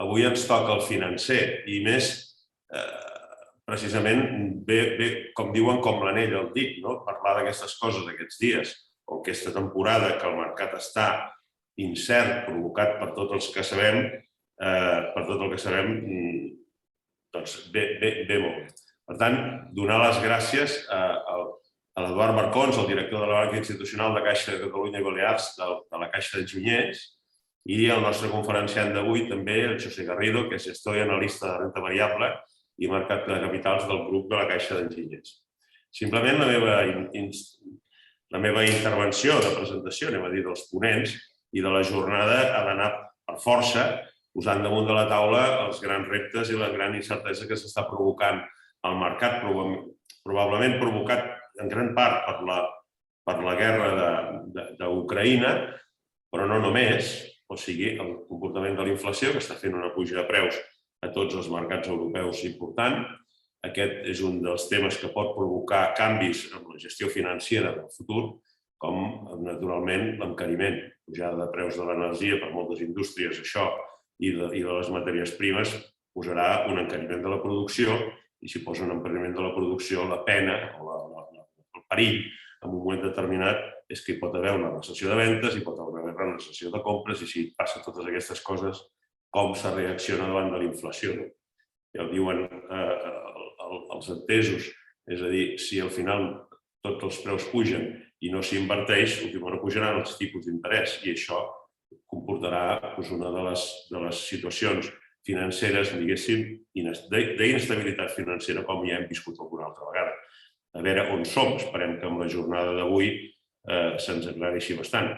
avui ens toca el financer i més precisament ve, com diuen, com l'anell al dit, parlar d'aquestes coses aquests dies o aquesta temporada que el mercat està incert, provocat per tot el que sabem, doncs ve molt bé. Per tant, donar les gràcies a l'Eduard Marcons, el director de la banca institucional de Caixa de Catalunya i Balears, de la Caixa d'Enginyers, i el nostre conferenciant d'avui també, el José Garrido, que és gestor i analista de renda variable i mercat de capitals del grup de la Caixa d'Enginyers. Simplement la meva intervenció de presentació, anem a dir, dels ponents i de la jornada ha d'anar per força posant damunt de la taula els grans reptes i la gran incertesa que s'està provocant al mercat, probablement provocat en gran part per la guerra d'Ucraïna, però no només, o sigui, el comportament de la inflació, que està fent una puja de preus a tots els mercats europeus important. Aquest és un dels temes que pot provocar canvis en la gestió financera del futur, com, naturalment, l'encariment, pujada de preus de l'energia per moltes indústries, això, i de les matèries primes, posarà un encariment de la producció, i si posa un encariment de la producció, la pena o el perill en un moment determinat és que hi pot haver una recessió de ventes, hi pot haver una recessió de compres, i si passa totes aquestes coses, com se reacciona davant de la inflació. Ja ho diuen els entesos, és a dir, si al final tots els preus pugen i no s'inverteix, últimament pujaran els tipus d'interès, i això comportarà una de les situacions financeres, diguéssim, d'inestabilitat financera, com ja hem viscut alguna altra vegada. A veure on som, esperem que amb la jornada d'avui se'ns aclareixi bastant.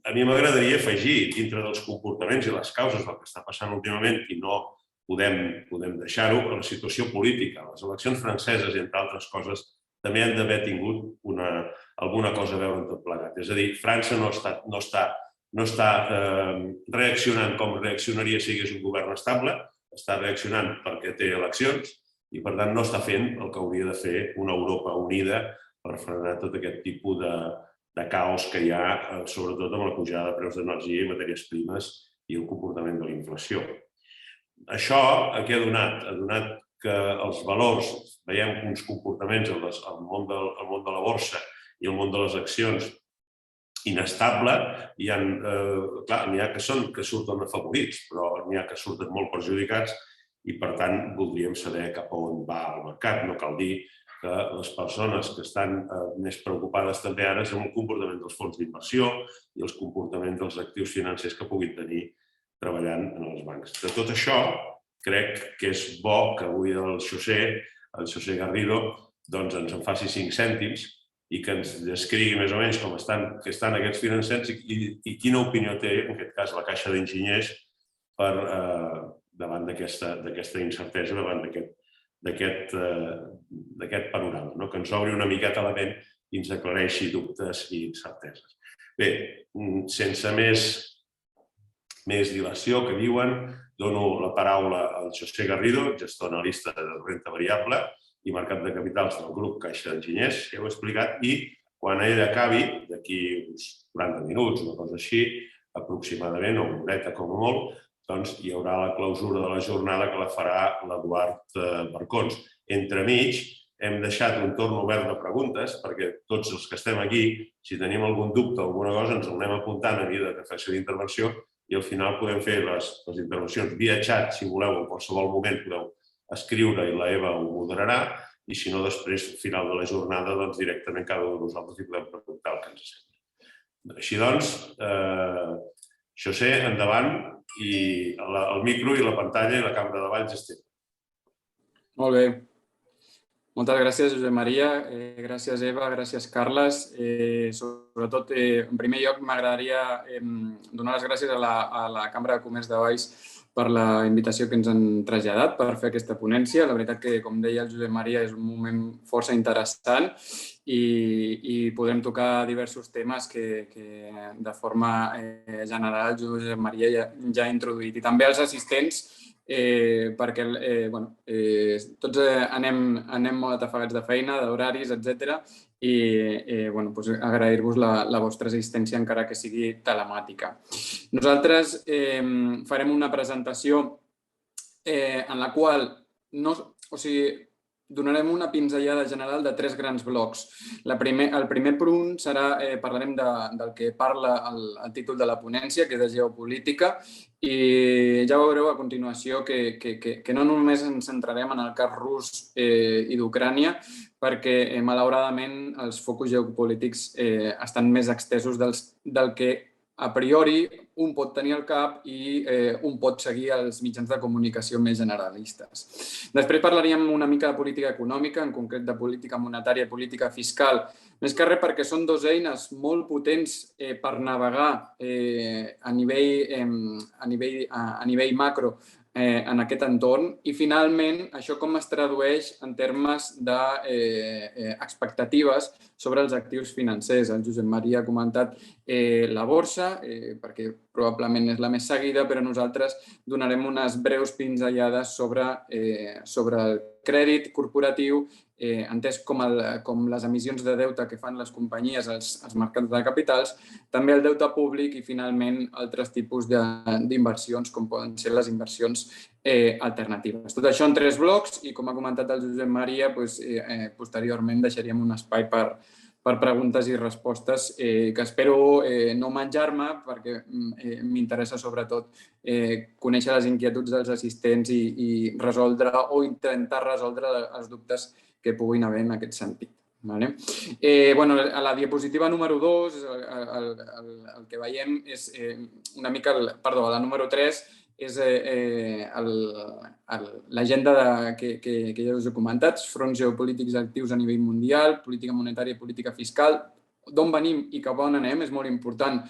A mi m'agradaria afegir, dintre dels comportaments i les causes del que està passant últimament, i no podem deixar-ho, a la situació política. Les eleccions franceses, entre altres coses, també han d'haver tingut alguna cosa a veure amb tot plegat. És a dir, França no està reaccionant com reaccionaria si hi hagués un govern estable, està reaccionant perquè té eleccions i, per tant, no està fent el que hauria de fer una Europa unida per frenar tot aquest tipus de caos que hi ha, sobretot amb la pujada de preus d'energia i matèries primes i el comportament de la inflació. Això què ha donat? Ha donat que els valors, veiem uns comportaments al món de la borsa i al món de les accions inestable, n'hi ha que surten afavorits, però n'hi ha que surten molt perjudicats i, per tant, voldríem saber cap a on va el mercat. No cal dir que les persones que estan més preocupades també ara és el comportament dels fons d'inversió i els comportaments dels actius financers que puguin tenir treballant en els bancs. De tot això, crec que és bo que avui el José Garrido, ens en faci 5 cèntims i que ens descrigui més o menys com estan aquests financers i quina opinió té, en aquest cas, la Caixa d'Enginyers davant d'aquesta incertesa, davant d'aquest panorama, que ens obri una miqueta la ment i ens aclareixi dubtes i incerteses. Bé, sense més dilació, que diuen, dono la paraula al José Garrido, gestor analista de renda variable i mercat de capitals del grup Caixa d'Enginyers, ja ho he explicat, i quan ell acabi, d'aquí uns 40 minuts, una cosa així, aproximadament, o una horeta com a molt, doncs hi haurà la clausura de la jornada que la farà l'Eduard Marcons. Entremig, hem deixat un torn obert de preguntes, perquè tots els que estem aquí, si tenim algun dubte o alguna cosa, ens l'anem apuntant a mesura que faci l'intervenció i al final podem fer les intervencions via xat, si voleu, en qualsevol moment podeu escriure i la Eva ho moderarà, i si no, després, al final de la jornada, directament cada un de nosaltres hi podem preguntar el que ens sembla. Així doncs, José, endavant, i el micro i la pantalla i la cambra de balls és teva. Molt bé. Moltes gràcies, Josep Maria. Gràcies, Eva. Gràcies, Carles. Sobretot, en primer lloc, m'agradaria donar les gràcies a la Cambra de Comerç de Valls per la invitació que ens han traslladat per fer aquesta ponència. La veritat que, com deia el Josep Maria, és un moment força interessant i podrem tocar diversos temes que de forma general Josep Maria ja ha introduït. I també els assistents, perquè tots anem molt atafegats de feina, d'horaris, etc. I agrair-vos la vostra assistència encara que sigui telemàtica. Nosaltres farem una presentació en la qual donarem una pinzellada general de 3 grans blocs. El primer punt serà, parlarem del que parla el títol de la ponència, que és de geopolítica, i ja veureu a continuació que no només ens centrarem en el cas rus i d'Ucrània, perquè malauradament els focus geopolítics estan més extesos del que a priori un pot tenir al cap i un pot seguir els mitjans de comunicació més generalistes. Després parlaríem una mica de política econòmica, en concret de política monetària i política fiscal, més que res perquè són 2 eines molt potents per navegar a nivell macro en aquest entorn i, finalment, això com es tradueix en termes d'expectatives sobre els actius financers. El Josep Maria ha comentat la borsa, perquè probablement és la més seguida, però nosaltres donarem unes breus pinzellades sobre el crèdit corporatiu, entès com les emissions de deute que fan les companyies als mercats de capitals, també el deute públic i, finalment, altres tipus d'inversions, com poden ser les inversions alternatives. Tot això en 3 blocs i, com ha comentat el Josep Maria, posteriorment deixaríem un espai per preguntes i respostes que espero no menjar-me, perquè m'interessa sobretot conèixer les inquietuds dels assistents i resoldre o intentar resoldre els dubtes que puguin haver en aquest sentit. A la diapositiva número 2, el que veiem és una mica, perdó, a la número 3, és l'agenda que ja us he comentat, fronts geopolítics actius a nivell mundial, política monetària i política fiscal, d'on venim i cap on anem. És molt important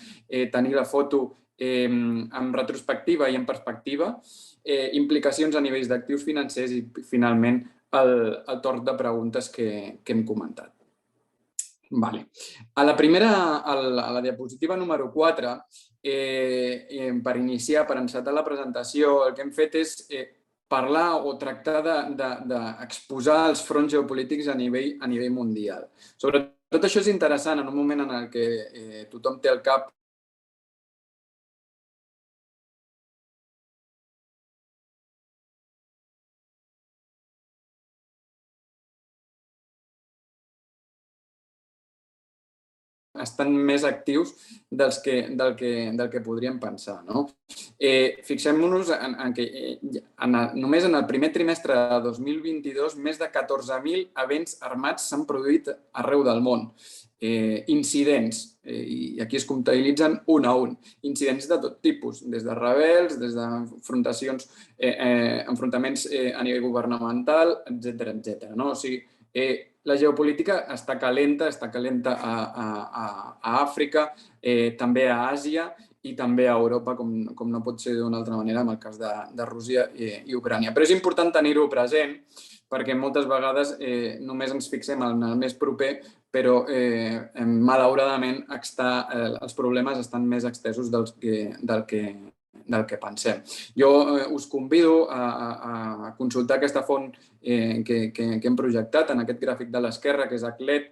tenir la foto en retrospectiva i en perspectiva, implicacions a nivells d'actius financers i, finalment, el torn de preguntes que hem comentat. A la diapositiva número 4, per iniciar, per encetar la presentació, el que hem fet és parlar o tractar d'exposar els fronts geopolítics a nivell mundial. Sobretot això és interessant en un moment en el que tothom té al cap estan més actius del que podríem pensar. Fixem-nos en que només en el primer trimestre de 2022 més de 14.000 events armats s'han produït arreu del món. Incidents, i aquí es comptabilitzen un a un, incidents de tot tipus, des de rebels, des d'enfrontaments a nivell governamental, etc. O sigui, la geopolítica està calenta a Àfrica, també a Àsia i també a Europa, com no pot ser d'una altra manera en el cas de Rússia i Ucrània. Però és important tenir-ho present perquè moltes vegades només ens fixem en el més proper, però malauradament els problemes estan més extesos del que pensem. Jo us convido a consultar aquesta font que hem projectat en aquest gràfic de l'esquerra, que és ACLED,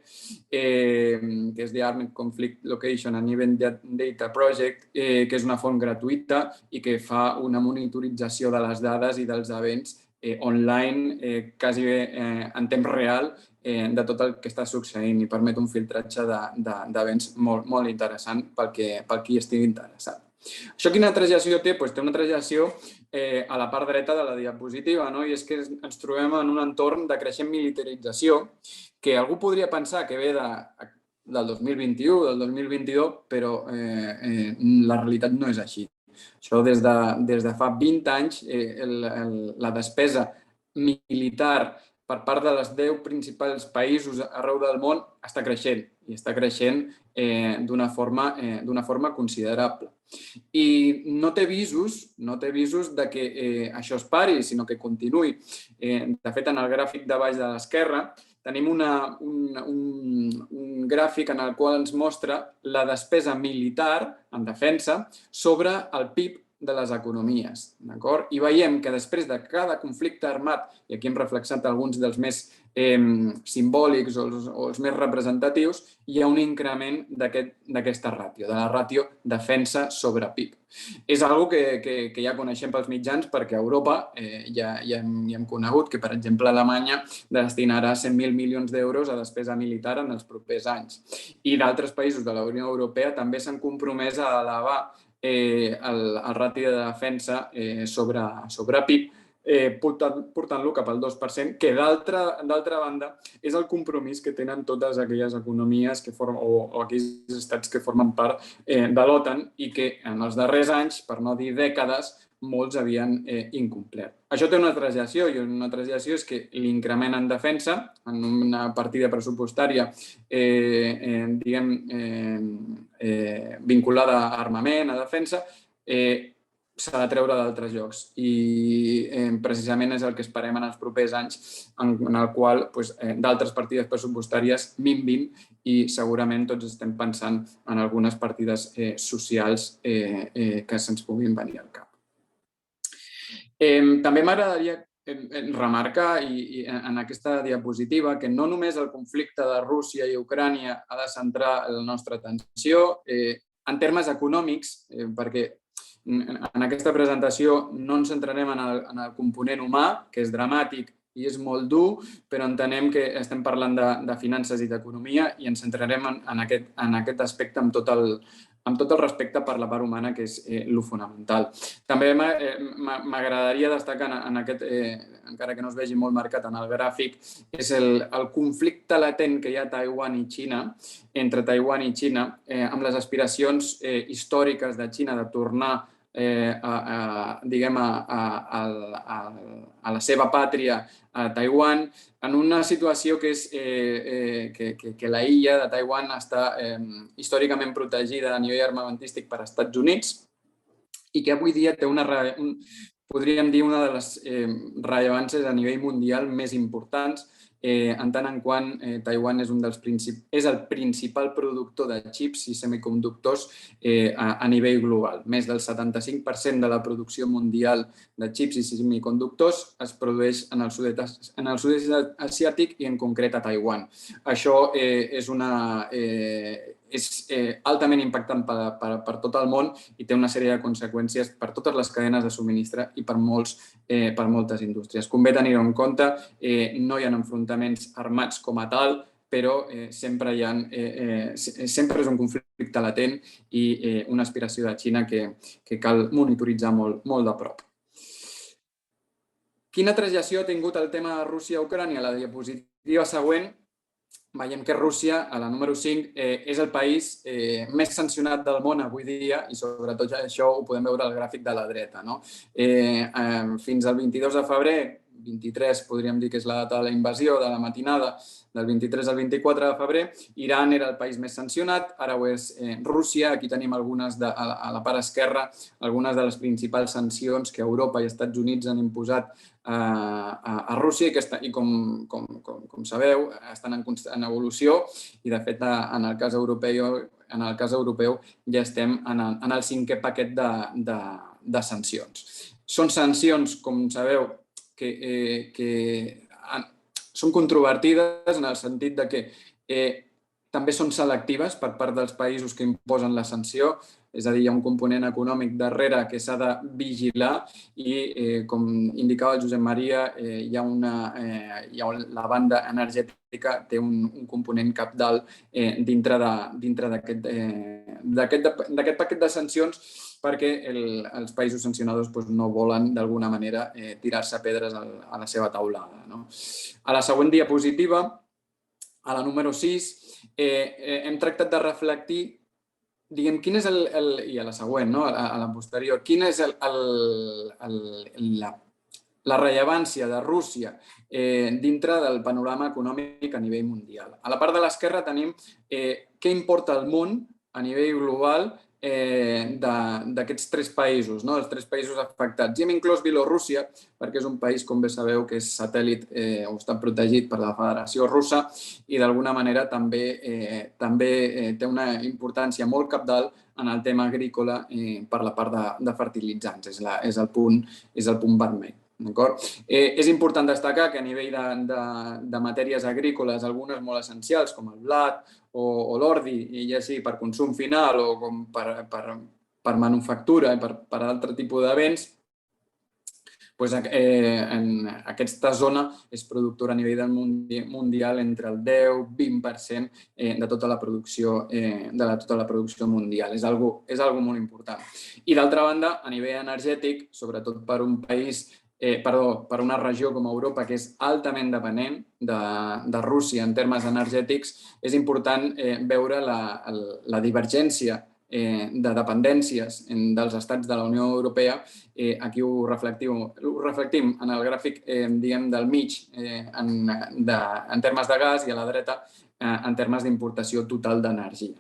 que és The Armed Conflict Location and Event Data Project, que és una font gratuïta i que fa una monitorització de les dades i dels events online, quasi bé en temps real, de tot el que està succeint i permet un filtratge d'events molt interessant pel qui estigui interessat. Això quina traslació té? Té una traslació a la part dreta de la diapositiva, i és que ens trobem en un entorn de creixent militarització que algú podria pensar que ve del 2021, del 2022, però la realitat no és així. Això des de fa 20 anys la despesa militar per part de les 10 principals països arreu del món està creixent i està creixent d'una forma considerable. I no té visos de que això es pari, sinó que continuï. De fet, en el gràfic de baix de l'esquerra tenim un gràfic en el qual ens mostra la despesa militar en defensa sobre el PIB de les economies. I veiem que després de cada conflicte armat, i aquí hem reflexat alguns dels més simbòlics o els més representatius, hi ha un increment d'aquesta ràtio, de la ràtio defensa sobre PIB. És una cosa que ja coneixem pels mitjans perquè a Europa ja hem conegut que, per exemple, Alemanya destinarà 100.000 milions d'euros a despesa militar en els propers anys. I d'altres països de la Unió Europea també s'han compromès a elevar el ràtio de defensa sobre PIB, portant-lo cap al 2%, que d'altra banda és el compromís que tenen totes aquelles economies o aquells estats que formen part de l'OTAN i que en els darrers anys, per no dir dècades, molts havien incomplert. Això té una translació, i una translació és que l'increment en defensa, en una partida pressupostària vinculada a armament, a defensa, s'ha de treure d'altres llocs i precisament és el que esperem en els propers anys, en el qual d'altres partides pressupostàries minvin i segurament tots estem pensant en algunes partides socials que se'ns puguin venir al cap. També m'agradaria remarcar en aquesta diapositiva que no només el conflicte de Rússia i Ucrània ha de centrar la nostra atenció en termes econòmics, perquè en aquesta presentació no ens centrarem en el component humà, que és dramàtic i és molt dur, però entenem que estem parlant de finances i d'economia i ens centrarem en aquest aspecte amb tot el respecte per la part humana, que és el fonamental. També m'agradaria destacar, encara que no es vegi molt marcat en el gràfic, és el conflicte latent que hi ha a Taiwan i Xina, entre Taiwan i Xina, amb les aspiracions històriques de Xina de tornar a la seva pàtria, a Taiwan, en una situació que és que la illa de Taiwan està històricament protegida a nivell armamentístic per Estats Units i que avui dia té podríem dir, una de les rellevàncies a nivell mundial més importants, en tant en quant Taiwan és el principal productor de xips i semiconductors a nivell global. Més del 75% de la producció mundial de xips i semiconductors es produeix en el sud-est asiàtic i en concret a Taiwan. Això és altament impactant per tot el món i té una sèrie de conseqüències per totes les cadenes de subministre i per moltes indústries. Convé tenir-ho en compte, no hi ha enfrontaments armats com a tal, però sempre és un conflicte latent i una aspiració de Xina que cal monitoritzar molt de prop. Quina translació ha tingut el tema de Rússia-Ucrània? La diapositiva següent veiem que Rússia, a la número 5, és el país més sancionat del món avui dia i sobretot això ho podem veure al gràfic de la dreta. Fins al 22 de febrer, 23 podríem dir que és la data de la invasió, de la matinada, del 23 al 24 de febrer, Iran era el país més sancionat, ara ho és Rússia. Aquí tenim algunes, a la part esquerra, algunes de les principals sancions que Europa i Estats Units han imposat a Rússia i com sabeu estan en evolució i de fet en el cas europeu ja estem en el 5è paquet de sancions. Són sancions, com sabeu, que són controvertides en el sentit de que també són selectives per part dels països que imposen la sanció, és a dir, hi ha un component econòmic darrere que s'ha de vigilar i, com indicava el Josep Maria, la banda energètica té un component cabdal dintre d'aquest paquet de sancions perquè els països sancionadors no volen, d'alguna manera, tirar-se pedres a la seva taulada. A la següent diapositiva, a la número 6, hem tractat de reflectir, diguem, quin és i a la següent, a la posterior, quina és la rellevància de Rússia dintre del panorama econòmic a nivell mundial. A la part de l'esquerra tenim què importa al món a nivell global d'aquests 3 països, els 3 països afectats. I hem inclòs Bielorússia, perquè és un país, com bé sabeu, que és satèl·lit o està protegit per la Federació Russa i d'alguna manera també té una importància molt cabdal en el tema agrícola per la part de fertilitzants. És el punt vermell. És important destacar que a nivell de matèries agrícoles, algunes molt essencials, com el blat o l'ordi, ja sigui per consum final o com per manufactura i per altre tipus de béns, aquesta zona és productora a nivell mundial entre el 10-20% de tota la producció mundial. És algo molt important. I d'altra banda, a nivell energètic, sobretot per una regió com Europa, que és altament dependent de Rússia en termes energètics, és important veure la divergència de dependències dels estats de la Unió Europea. Aquí ho reflectim en el gràfic del mig en termes de gas i a la dreta en termes d'importació total d'energia.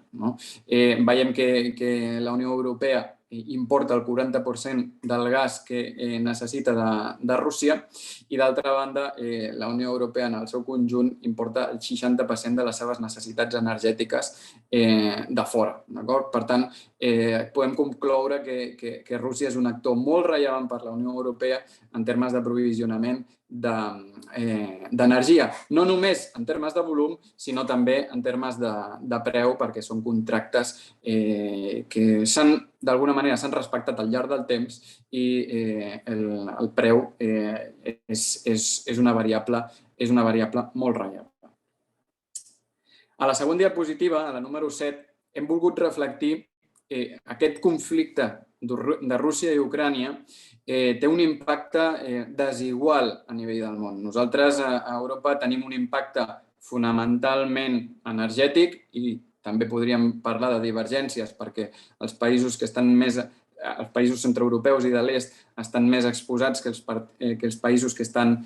Veiem que la Unió Europea importa el 40% del gas que necessita de Rússia i, d'altra banda, la Unió Europea en el seu conjunt importa el 60% de les seves necessitats energètiques de fora. Per tant, podem concloure que Rússia és un actor molt rellevant per la Unió Europea en termes d'aprovisionament d'energia, no només en termes de volum, sinó també en termes de preu, perquè són contractes que d'alguna manera s'han respectat al llarg del temps i el preu és una variable molt rellevant. A la següent diapositiva, a la número 7, hem volgut reflectir aquest conflicte de Rússia i Ucrània té un impacte desigual a nivell del món. Nosaltres a Europa tenim un impacte fonamentalment energètic i també podríem parlar de divergències perquè els països centreeuropeus i de l'est estan més exposats que els països que estan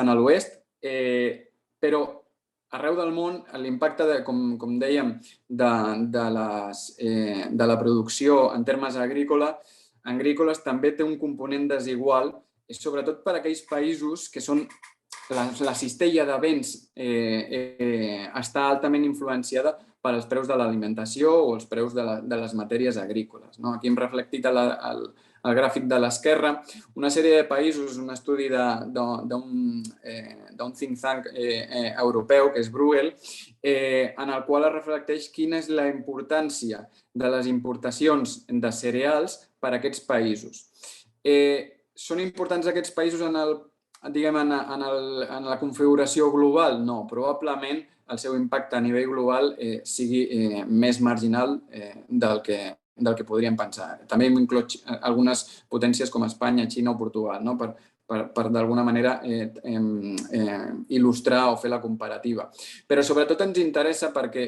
a l'oest, però arreu del món l'impacte, com dèiem, de la producció en termes agrícoles també té un component desigual, sobretot per a aquells països que són la cistella de béns està altament influenciada per als preus de l'alimentació o els preus de les matèries agrícoles. Aquí hem reflectit al gràfic de l'esquerra una sèrie de països, un estudi d'un think tank europeu, que és Bruegel, en el qual es reflecteix quina és la importància de les importacions de cereals per a aquests països. Són importants aquests països en la configuració global? No, probablement el seu impacte a nivell global sigui més marginal del que podríem pensar. També hem inclòs algunes potències com Espanya, Xina o Portugal, per d'alguna manera il·lustrar o fer la comparativa. Però sobretot ens interessa perquè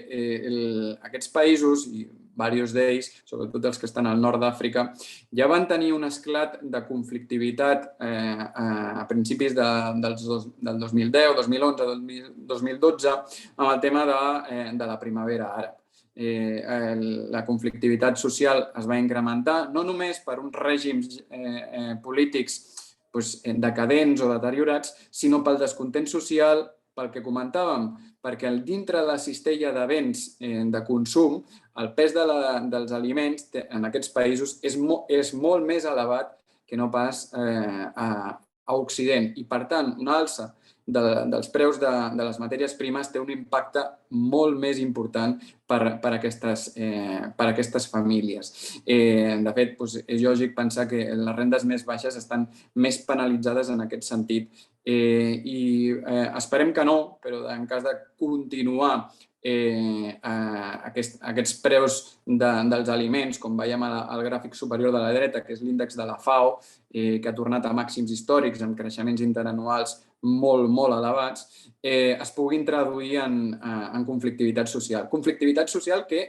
aquests països, i diversos d'ells, sobretot els que estan al nord d'Àfrica, ja van tenir un esclat de conflictivitat a principis del 2010, 2011, 2012, amb el tema de la primavera àrab. La conflictivitat social es va incrementar, no només per uns règims polítics decadents o deteriorats, sinó pel descontent social, pel que comentàvem, perquè dintre de la cistella de béns de consum, el pes dels aliments en aquests països és molt més elevat que no pas a Occident. I, per tant, una alça dels preus de les matèries primes té un impacte molt més important per a aquestes famílies. De fet, és lògic pensar que les rendes més baixes estan més penalitzades en aquest sentit i esperem que no, però en cas de continuar aquests preus dels aliments, com veiem al gràfic superior de la dreta, que és l'índex de la FAO, que ha tornat a màxims històrics amb creixements interanuals molt, molt elevats, es puguin traduir en conflictivitat social. Conflictivitat social que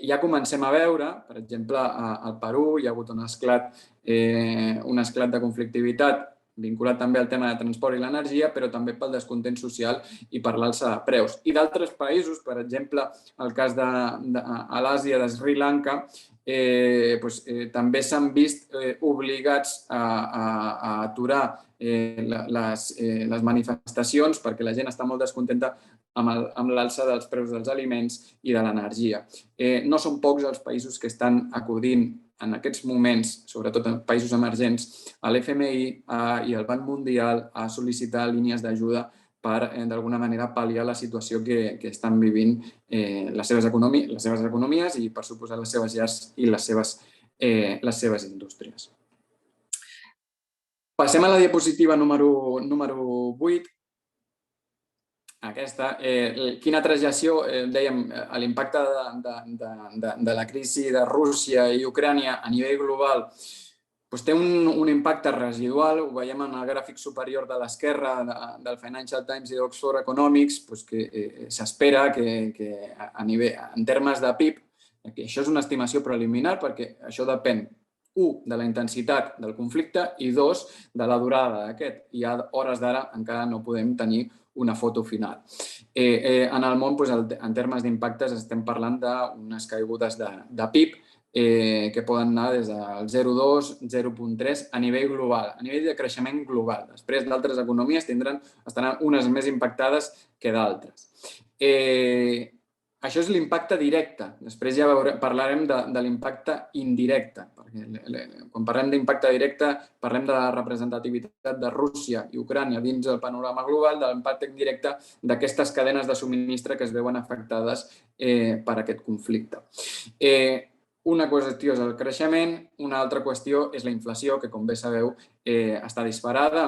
ja comencem a veure, per exemple, al Perú hi ha hagut un esclat de conflictivitat vinculat també al tema de transport i l'energia, però també pel descontent social i per l'alça de preus. I d'altres països, per exemple, el cas a l'Àsia de Sri Lanka, també s'han vist obligats a aturar les manifestacions perquè la gent està molt descontenta amb l'alça dels preus dels aliments i de l'energia. No són pocs els països que estan acudint en aquests moments, sobretot en països emergents, a l'FMI i al Banc Mundial a sol·licitar línies d'ajuda per, d'alguna manera, pal·liar la situació que estan vivint les seves economies i, per suposar, les seves llars i les seves indústries. Passem a la diapositiva número 8. Aquesta. Quina trajecció, dèiem, l'impacte de la crisi de Rússia i Ucrània a nivell global té un impacte residual. Ho veiem en el gràfic superior de l'esquerra del Financial Times i d'Oxford Economics, que s'espera que en termes de PIB, això és una estimació preliminar perquè això depèn, 1, de la intensitat del conflicte i 2, de la durada d'aquest. I a hores d'ara encara no podem tenir una foto final. En el món, en termes d'impactes, estem parlant d'unes caigudes de PIB que poden anar des del 0,2, 0,3 a nivell global, a nivell de creixement global. Després, d'altres economies estaran unes més impactades que d'altres. Això és l'impacte directe. Després ja parlarem de l'impacte indirecte. Quan parlem d'impacte directe, parlem de la representativitat de Rússia i Ucrània dins el panorama global, de l'impacte indirecte d'aquestes cadenes de subministre que es veuen afectades per aquest conflicte. Una qüestió és el creixement, una altra qüestió és la inflació, que, com bé sabeu, està disparada,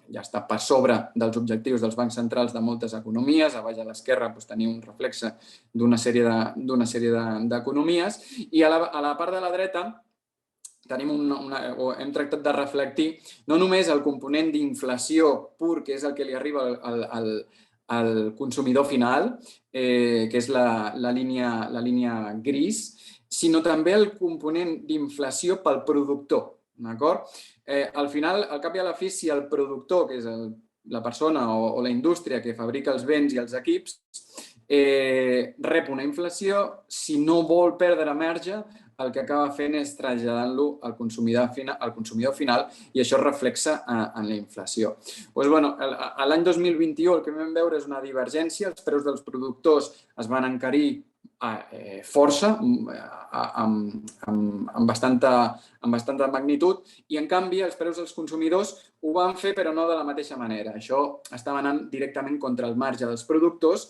ja està per sobre dels objectius dels bancs centrals de moltes economies. A baix a l'esquerra tenim un reflexe d'una sèrie d'economies. I a la part de la dreta hem tractat de reflectir no només el component d'inflació pur, que és el que li arriba al consumidor final, que és la línia gris, sinó també el component d'inflació pel productor. Al final, al cap i a la fi, si el productor, que és la persona o la indústria que fabrica els béns i els equips, rep una inflació, si no vol perdre marge, el que acaba fent és traslladant-lo al consumidor final i això es reflexa en la inflació. L'any 2021 el que vam veure és una divergència. Els preus dels productors es van encarir força, amb bastanta magnitud, i en canvi els preus dels consumidors ho van fer però no de la mateixa manera. Això estava anant directament contra el marge dels productors,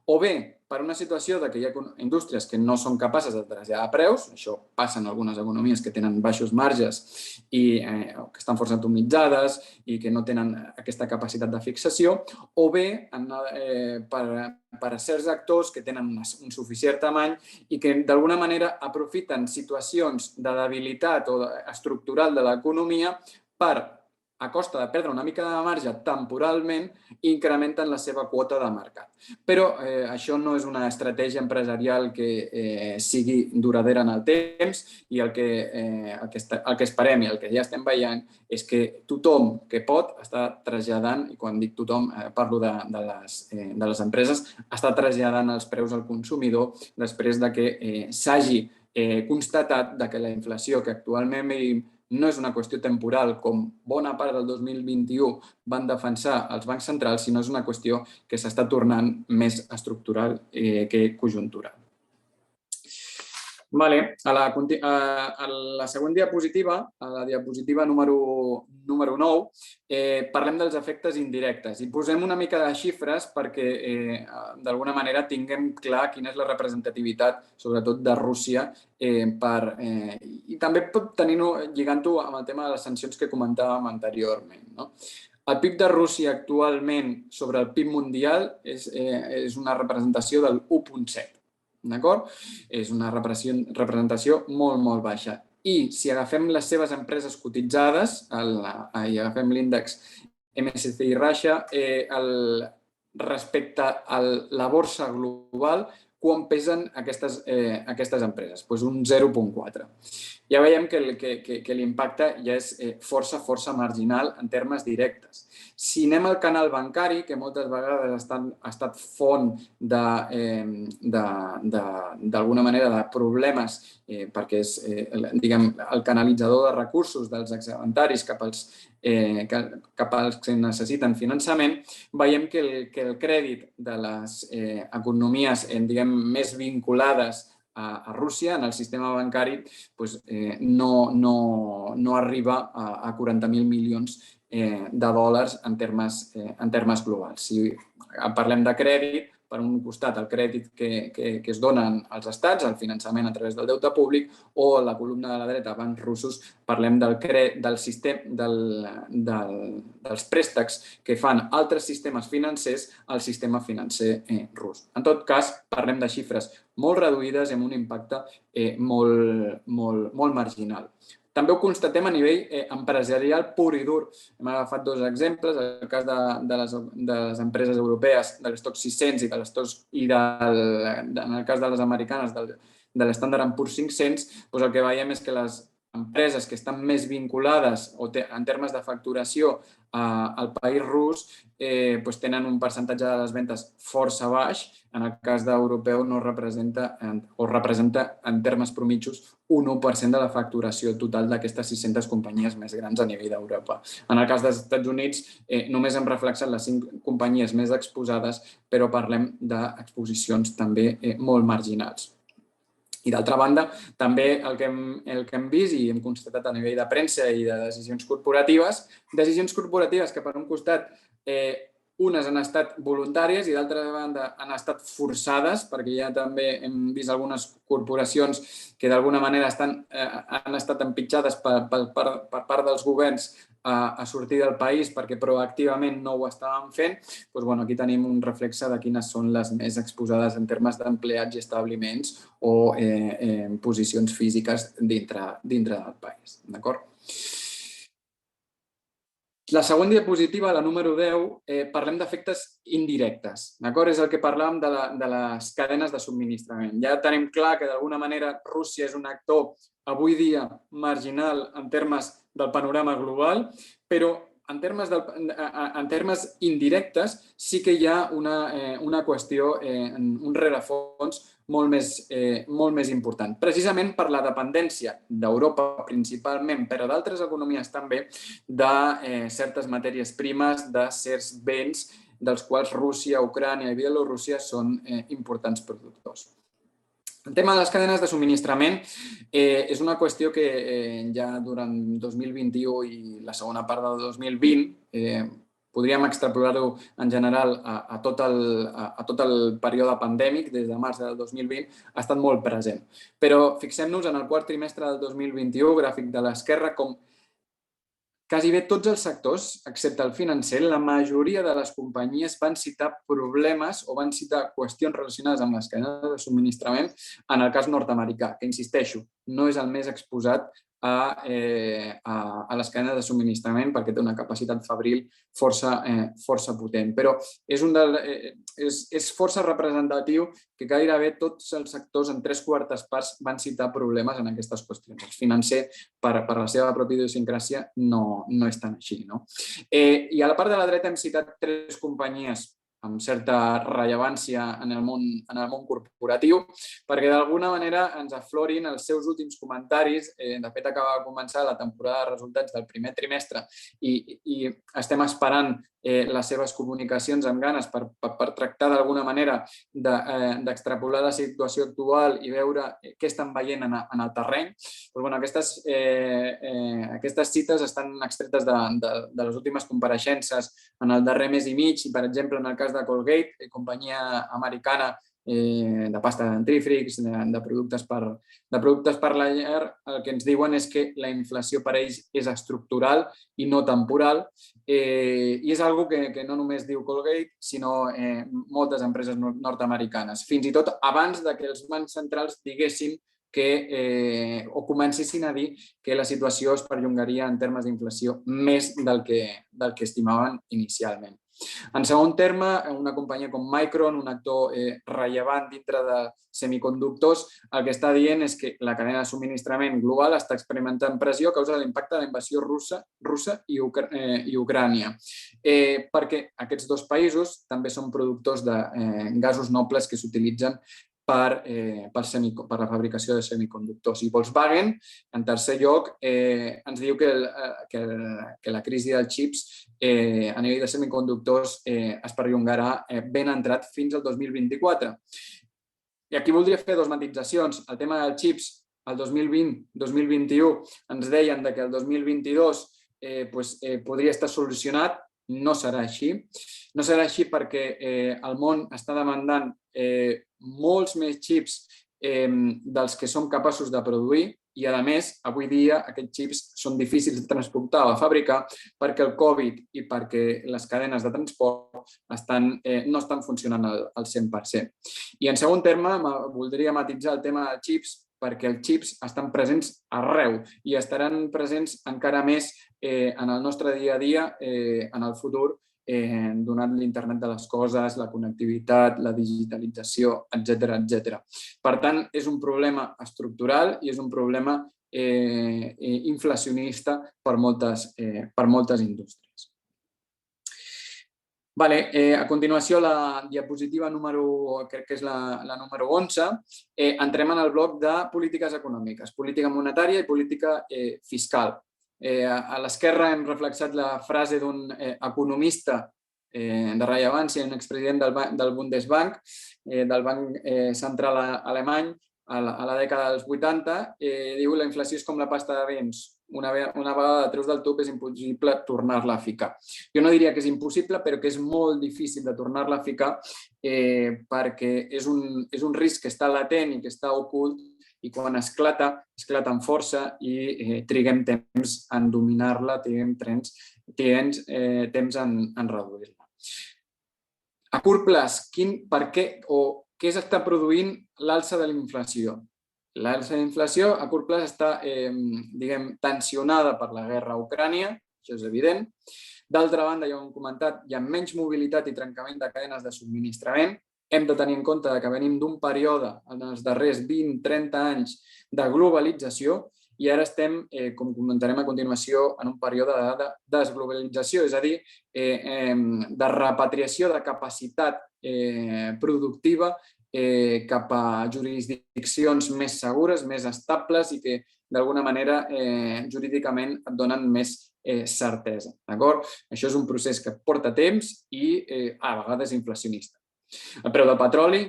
o bé per una situació que hi ha indústries que no són capaces de traslladar preus, això passa en algunes economies que tenen baixos marges i que estan força atomitzades i que no tenen aquesta capacitat de fixació, o bé per a certs actors que tenen un suficient tamany i que d'alguna manera aprofiten situacions de debilitat o estructural de l'economia per, a costa de perdre una mica de marge temporalment, incrementen la seva quota de mercat. Però això no és una estratègia empresarial que sigui duradora en el temps i el que esperem i el que ja estem veient és que tothom que pot està traslladant, i quan dic tothom parlo de les empreses, està traslladant els preus al consumidor després que s'hagi constatat que la inflació que actualment vivim no és una qüestió temporal, com bona part del 2021 van defensar els bancs centrals, sinó és una qüestió que s'està tornant més estructural que conjuntural. A la següent diapositiva, a la diapositiva número 9, parlem dels efectes indirectes i posem una mica de xifres perquè d'alguna manera tinguem clar quina és la representativitat, sobretot de Rússia, i també lligant-ho amb el tema de les sancions que comentàvem anteriorment. El PIB de Rússia actualment sobre el PIB mundial és una representació del 1,7%. D'acord? És una representació molt, molt baixa. I si agafem les seves empreses cotitzades i agafem l'índex MSCI Russia, respecte a la borsa global, quan pesen aquestes empreses? Doncs un 0,4. Ja veiem que l'impacte ja és força marginal en termes directes. Si anem al canal bancari, que moltes vegades ha estat font d'alguna manera de problemes perquè és el canalitzador de recursos dels excedentaris cap als que necessiten finançament, veiem que el crèdit de les economies més vinculades a Rússia, en el sistema bancari, no arriba a 40.000 milions de dòlars en termes globals. Si parlem de crèdit, per un costat el crèdit que es donen als estats, el finançament a través del deute públic, o a la columna de la dreta, bancs russos, parlem dels préstecs que fan altres sistemes financers al sistema financer rus. En tot cas, parlem de xifres molt reduïdes i amb un impacte molt marginal. També ho constatem a nivell empresarial pur i dur. Hem agafat dos exemples, el cas de les empreses europees, de l'Stoxx 600 i en el cas de les americanes, de l'Standard & Poor's 500, el que veiem és que les empreses que estan més vinculades en termes de facturació al país rus tenen un percentatge de les ventes força baix. En el cas d'europeu representa en termes mitjans un 1% de la facturació total d'aquestes 600 companyies més grans a nivell d'Europa. En el cas dels Estats Units només hem reflexat les 5 companyies més exposades, però parlem d'exposicions també molt marginals. I d'altra banda, també el que hem vist i hem constatat a nivell de premsa i de decisions corporatives que per un costat unes han estat voluntàries i d'altra banda han estat forçades, perquè ja també hem vist algunes corporacions que d'alguna manera han estat empitjades per part dels governs a sortir del país perquè proactivament no ho estaven fent. Aquí tenim un reflexe de quines són les més exposades en termes d'empleats i establiments o posicions físiques dintre del país. D'acord? La següent diapositiva, la número 10, parlem d'efectes indirectes. És el que parlàvem de les cadenes de subministrament. Ja tenim clar que d'alguna manera Rússia és un actor avui dia marginal en termes del panorama global, però en termes indirectes sí que hi ha una qüestió, un rerefons molt més important. Precisament per la dependència d'Europa principalment, però d'altres economies també, de certes matèries primes, de certs béns dels quals Rússia, Ucrània i Bielorússia són importants productors. El tema de les cadenes de subministrament és una qüestió que ja durant 2021 i la segona part del 2020 podríem extrapolar-ho en general a tot el període pandèmic, des de març del 2020, ha estat molt present. Però fixem-nos en el quart trimestre del 2021, gràfic de l'esquerra, com quasi bé tots els sectors, excepte el financer, la majoria de les companyies van citar problemes o van citar qüestions relacionades amb les cadenes de subministrament en el cas nord-americà, que, insisteixo, no és el més exposat a les cadenes de subministrament perquè té una capacitat fabril força potent. Però és força representatiu que gairebé tots els sectors, en 3/4 parts, van citar problemes en aquestes qüestions. El financer, per la seva pròpia idiosincràsia, no és tan així. I a la part de la dreta hem citat 3 companyies amb certa rellevància en el món corporatiu, perquè d'alguna manera ens aflorin els seus últims comentaris. De fet, acaba de començar la temporada de resultats del primer trimestre i estem esperant les seves comunicacions amb ganes per tractar d'alguna manera d'extrapolar la situació actual i veure què estan veient en el terreny. Aquestes cites estan extretes de les últimes compareixences en el darrer mes i mig i, per exemple, en el cas de Colgate, companyia americana de pasta dentífrics, de productes per la llar, el que ens diuen és que la inflació per ells és estructural i no temporal, i és una cosa que no només diu Colgate, sinó moltes empreses nord-americanes, fins i tot abans que els bancs centrals diguessin o comencessin a dir que la situació es perllongaria en termes d'inflació més del que estimaven inicialment. En segon terme, una companyia com Micron, un actor rellevant dintre de semiconductors, el que està dient és que la cadena de subministrament global està experimentant pressió a causa de l'impacte de la invasió russa i Ucrània, perquè aquests dos països també són productors de gasos nobles que s'utilitzen per la fabricació de semiconductors. I Volkswagen, en tercer lloc, ens diu que la crisi dels xips a nivell de semiconductors es perllongarà ben entrat fins al 2024. I aquí voldria fer dues matisacions. El tema dels xips, el 2020-2021, ens deien que el 2022 podria estar solucionat. No serà així. No serà així perquè el món està demandant molts més xips dels que som capaços de produir i, a més, avui dia aquests xips són difícils de transportar o de fabricar perquè el Covid i perquè les cadenes de transport no estan funcionant al 100%. I, en segon terme, voldria matisar el tema dels xips perquè els xips estan presents arreu i estaran presents encara més en el nostre dia a dia en el futur, donat l'internet de les coses, la connectivitat, la digitalització, etc. Per tant, és un problema estructural i és un problema inflacionista per moltes indústries. A continuació, la diapositiva crec que és la número 11, entrem en el bloc de polítiques econòmiques, política monetària i política fiscal. A l'esquerra hem reflexat la frase d'un economista de rellevància, un expresident del Bundesbank, del Banc Central Alemany, a la dècada dels 80, diu: la inflació és com la pasta de vins. Una vegada treus del tub és impossible tornar-la a ficar. Jo no diria que és impossible, però que és molt difícil de tornar-la a ficar perquè és un risc que està latent i que està ocult i quan esclata amb força i triguem temps en dominar-la, triguem temps en reduir-la. A curt plaç, per què o què s'està produint l'alça de la inflació? L'alça de la inflació a curt plaç està tensionada per la guerra a Ucrània, això és evident. D'altra banda, ja ho hem comentat, hi ha menys mobilitat i trencament de cadenes de subministrament. Hem de tenir en compte que venim d'un període, en els darrers 20-30 anys, de globalització i ara estem, com comentarem a continuació, en un període de desglobalització, és a dir, de repatriació de capacitat productiva cap a jurisdiccions més segures, més estables i que, d'alguna manera, jurídicament et donen més certesa. Això és un procés que porta temps i a vegades inflacionista. El preu del petroli,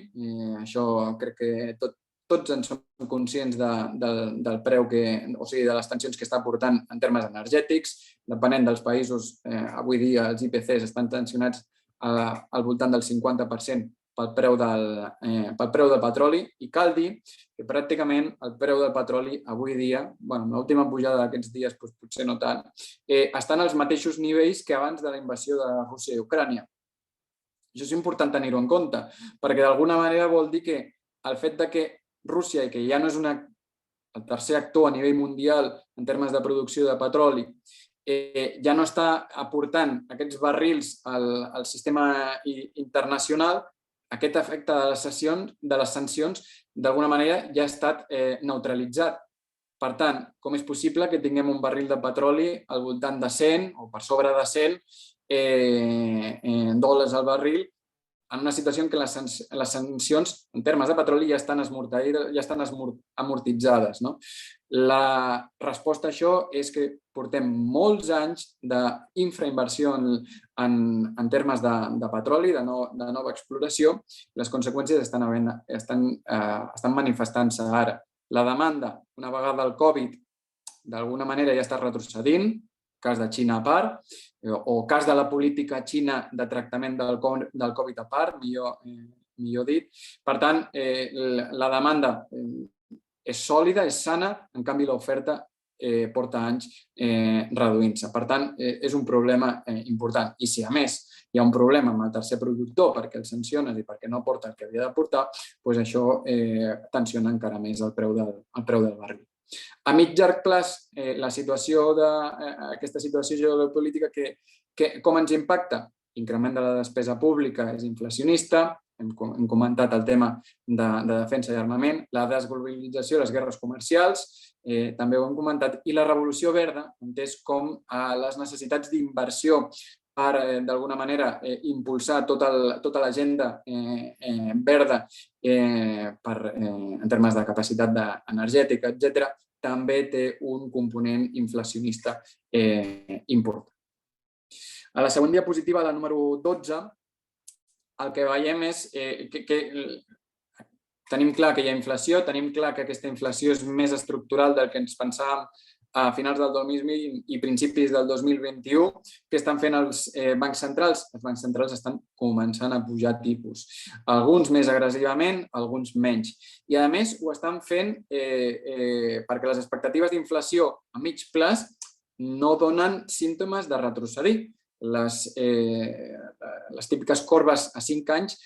això crec que tots en som conscients del preu, o sigui, de les tensions que està portant en termes energètics. Depenent dels països, avui dia els IPCs estan tensionats al voltant del 50% pel preu del petroli i cal dir que pràcticament el preu del petroli avui dia, amb l'última pujada d'aquests dies potser no tant, estan als mateixos nivells que abans de la invasió de Rússia i Ucrània. Això és important tenir-ho en compte, perquè d'alguna manera vol dir que el fet que Rússia, que ja no és el tercer actor a nivell mundial en termes de producció de petroli, ja no està aportant aquests barrils al sistema internacional, aquest efecte de les sancions d'alguna manera ja ha estat neutralitzat. Per tant, com és possible que tinguem un barril de petroli al voltant de 100 o per sobre de 100 dòlars al barril en una situació en què les sancions en termes de petroli ja estan amortitzades. La resposta a això és que portem molts anys d'infrainversió en termes de petroli, de nova exploració, i les conseqüències estan manifestant-se ara. La demanda, una vegada el Covid, d'alguna manera ja està retrocedint, cas de Xina a part, o cas de la política xina de tractament del Covid a part, millor dit. Per tant, la demanda és sòlida, és sana, en canvi l'oferta porta anys reduint-se. Per tant, és un problema important. I si a més hi ha un problema amb el tercer productor perquè el sanciones i perquè no aporta el que havia d'aportar, doncs això tensiona encara més el preu del barril. A mig llarg plaç, aquesta situació geopolítica com ens impacta? increment de la despesa pública és inflacionista, hem comentat el tema de defensa i armament, la desglobalització, les guerres comercials, també ho hem comentat, i la revolució verda, entès com les necessitats d'inversió per, d'alguna manera, impulsar tota l'agenda verda en termes de capacitat energètica, etc., també té un component inflacionista important. A la següent diapositiva, la número 12, el que veiem és que tenim clar que hi ha inflació, tenim clar que aquesta inflació és més estructural del que ens pensàvem a finals del 2020 i principis del 2021. Què estan fent els bancs centrals? Els bancs centrals estan començant a pujar tipus. Alguns més agressivament, alguns menys. I, a més, ho estan fent perquè les expectatives d'inflació a mig plaç no donen símptomes de retrocedir. Les típiques corbes a 5 anys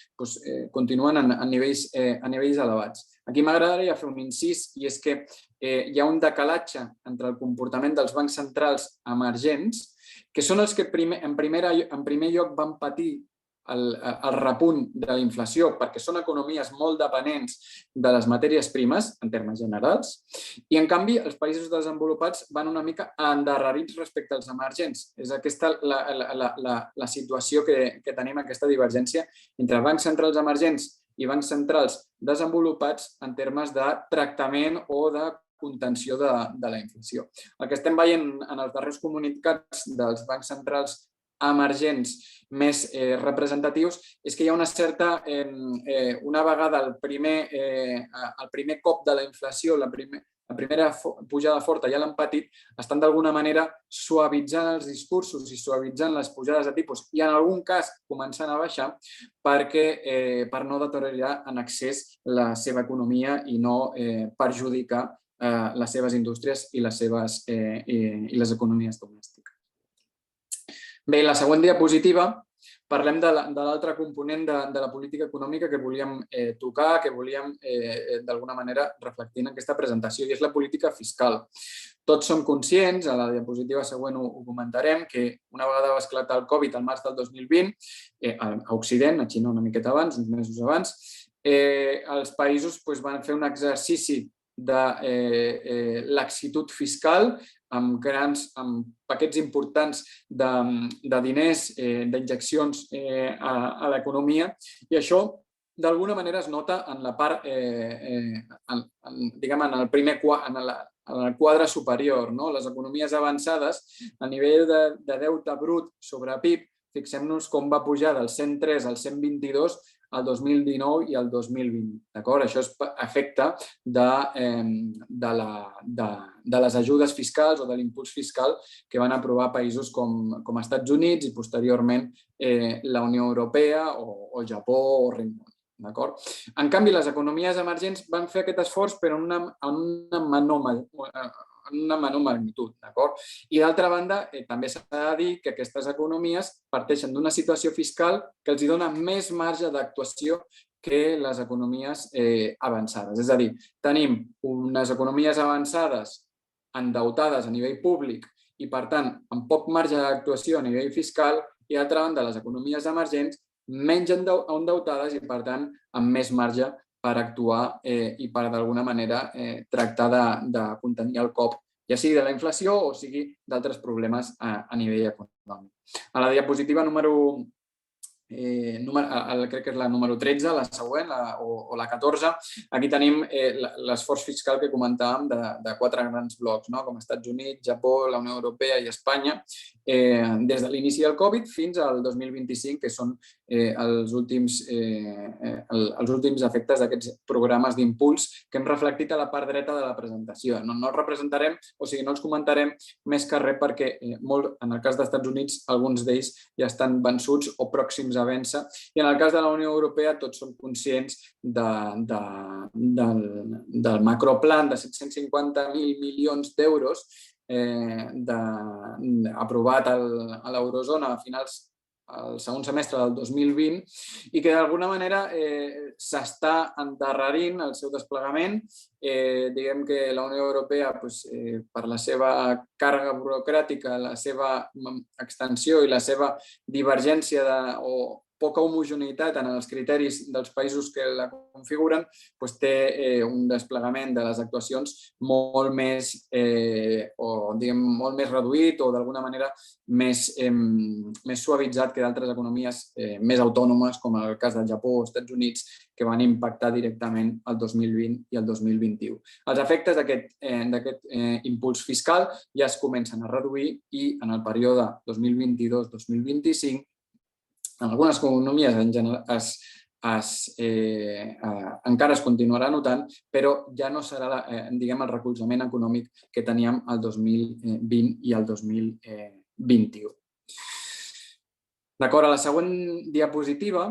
continuen a nivells elevats. Aquí m'agradaria fer un incís, i és que hi ha un decalatge entre el comportament dels bancs centrals emergents, que són els que en primer lloc van patir el repunt de la inflació, perquè són economies molt dependents de les matèries primes, en termes generals, i, en canvi, els països desenvolupats van una mica endarrerits respecte als emergents. És aquesta la situació que tenim, aquesta divergència entre bancs centrals emergents i bancs centrals desenvolupats en termes de tractament o de contenció de la inflació. El que estem veient en els darrers comunicats dels bancs centrals emergents més representatius és que hi ha una vegada el primer cop de la inflació, la primera pujada forta ja l'han patit, estan d'alguna manera suavitzant els discursos i suavitzant les pujades de tipus i en algun cas començant a baixar per no deteriorar en excés la seva economia i no perjudicar les seves indústries i les economies domèstiques. Bé, la següent diapositiva parlem de l'altre component de la política econòmica que volíem tocar, que volíem d'alguna manera reflectir en aquesta presentació, i és la política fiscal. Tots som conscients, a la diapositiva següent ho comentarem, que una vegada va esclatar el Covid al març del 2020, a Occident, a Xina una miqueta abans, uns mesos abans, els països van fer un exercici de laxitud fiscal amb paquets importants de diners, d'injeccions a l'economia, i això d'alguna manera es nota en la part, diguem, en el quadre superior. Les economies avançades, a nivell de deute brut sobre PIB, fixem-nos com va pujar del 103 al 122 el 2019 i el 2020. Això és efecte de les ajudes fiscals o de l'impuls fiscal que van aprovar països com Estats Units i posteriorment la Unió Europea o el Japó o el Regne Unit. En canvi, les economies emergents van fer aquest esforç però en una menor magnitud. I d'altra banda, també s'ha de dir que aquestes economies parteixen d'una situació fiscal que els dona més marge d'actuació que les economies avançades. És a dir, tenim unes economies avançades endeutades a nivell públic i, per tant, amb poc marge d'actuació a nivell fiscal, i d'altra banda, les economies emergents menys endeutades i, per tant, amb més marge per actuar i per, d'alguna manera, tractar de contenir el cop, ja sigui de la inflació o sigui d'altres problemes a nivell econòmic. A la diapositiva crec que és la número 13, la següent, o la 14, aquí tenim l'esforç fiscal que comentàvem de 4 grans blocs, com Estats Units, Japó, la Unió Europea i Espanya, des de l'inici del Covid fins al 2025, que són els últims efectes d'aquests programes d'impuls que hem reflectit a la part dreta de la presentació. No els representarem, o sigui, no els comentarem més que res perquè en el cas dels Estats Units alguns d'ells ja estan vençuts o pròxims a vèncer, i en el cas de la Unió Europea tots som conscients del macroplan de 750.000 milions d'euros aprovat a l'eurozona a finals el segon semestre del 2020 i que d'alguna manera s'està endarrerint el seu desplegament. Diguem que la Unió Europea, per la seva càrrega burocràtica, la seva extensió i la seva divergència o poca homogeneïtat en els criteris dels països que la configuren, té un desplegament de les actuacions molt més, molt més reduït o d'alguna manera més suavitzat que d'altres economies més autònomes, com el cas del Japó o els Estats Units, que van impactar directament el 2020 i el 2021. Els efectes d'aquest impuls fiscal ja es comencen a reduir i en el període 2022-2025 en algunes economies encara es continuarà notant, però ja no serà el recolzament econòmic que teníem el 2020 i el 2021. D'acord, a la següent diapositiva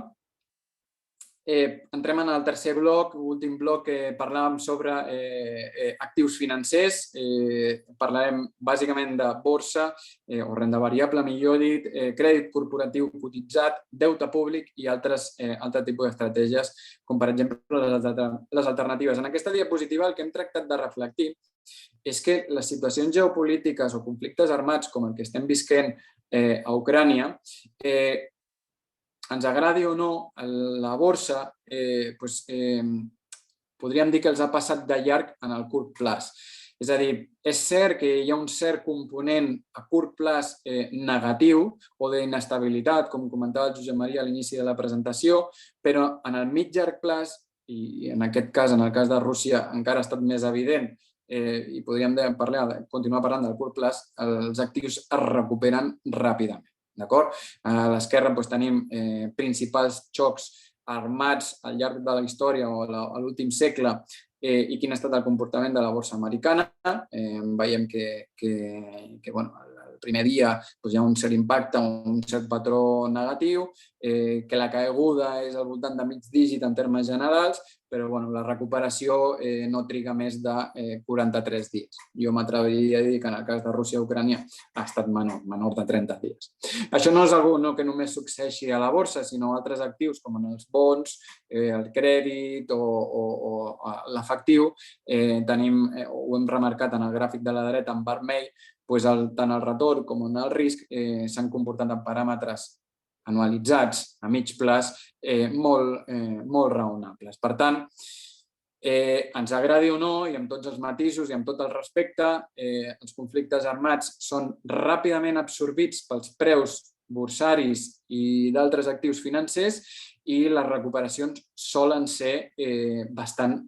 entrem en el tercer bloc, l'últim bloc, que parlàvem sobre actius financers. Parlarem bàsicament de borsa o renda variable, millor dit, crèdit corporatiu cotitzat, deute públic i altre tipus d'estratègies, com per exemple les alternatives. En aquesta diapositiva el que hem tractat de reflectir és que les situacions geopolítiques o conflictes armats com el que estem visquent a Ucrània, ens agradi o no, la borsa podríem dir que els ha passat de llarg en el curt plaç. És a dir, és cert que hi ha un cert component a curt plaç negatiu o d'inestabilitat, com comentava el Josep Maria a l'inici de la presentació, però en el mig-llarg plaç, i en aquest cas, en el cas de Rússia, encara ha estat més evident, i podríem continuar parlant del curt plaç, els actius es recuperen ràpidament. A l'esquerra tenim principals xocs armats al llarg de la història o a l'últim segle i quin ha estat el comportament de la borsa americana. Veiem que el primer dia hi ha un cert impacte, un cert patró negatiu, que la caiguda és al voltant de mig dígit en termes generals, però la recuperació no triga més de 43 dies. Jo m'atreviria a dir que en el cas de Rússia i Ucrània ha estat menor de 30 dies. Això no és una que només succeeixi a la borsa, sinó a altres actius com els bons, el crèdit o l'efectiu. Ho hem remarcat en el gràfic de la dreta en vermell, tant el retorn com el risc s'han comportat en paràmetres anualitzats a mig plaç molt raonables. Per tant, ens agradi o no, i amb tots els matisos i amb tot el respecte, els conflictes armats són ràpidament absorbits pels preus borsaris i d'altres actius financers i les recuperacions solen ser bastant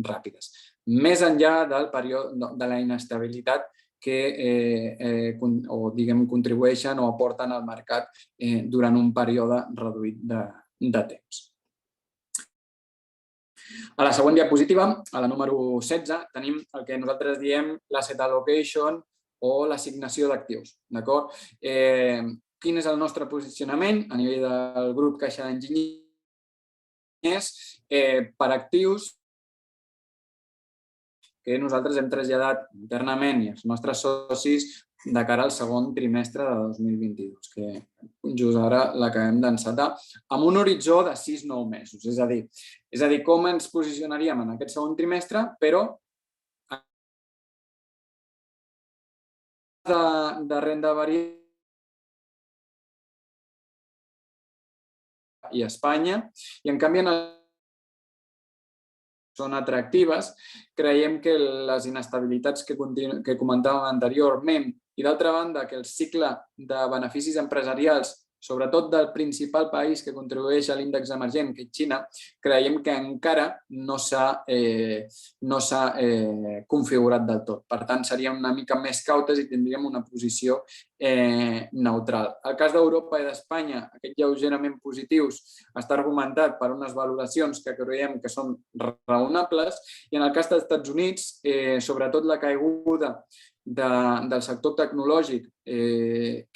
ràpides. Més enllà del període de la inestabilitat que contribueixen o aporten al mercat durant un període reduït de temps. A la següent diapositiva, a la número 16, tenim el que nosaltres diem l'asset allocation o l'assignació d'actius. Quin és el nostre posicionament a nivell del grup Caixa d'Enginyers per actius que nosaltres hem traslladat internament i els nostres socis de cara al segon trimestre de 2022, que just ara l'acabem d'encetar, amb un horitzó de 6-9 mesos. És a dir, com ens posicionaríem en aquest segon trimestre, però de renda variable i Espanya, i en canvi són atractives. Creiem que les inestabilitats que comentàvem anteriorment i, d'altra banda, que el cicle de beneficis empresarials, sobretot del principal país que contribueix a l'índex emergent, que és Xina, creiem que encara no s'ha configurat del tot. Per tant, seríem una mica més cautes i tindríem una posició neutral. El cas d'Europa i d'Espanya, aquests lleugerament positius, està argumentat per unes valoracions que creiem que són raonables, i en el cas dels Estats Units, sobretot la caiguda del sector tecnològic que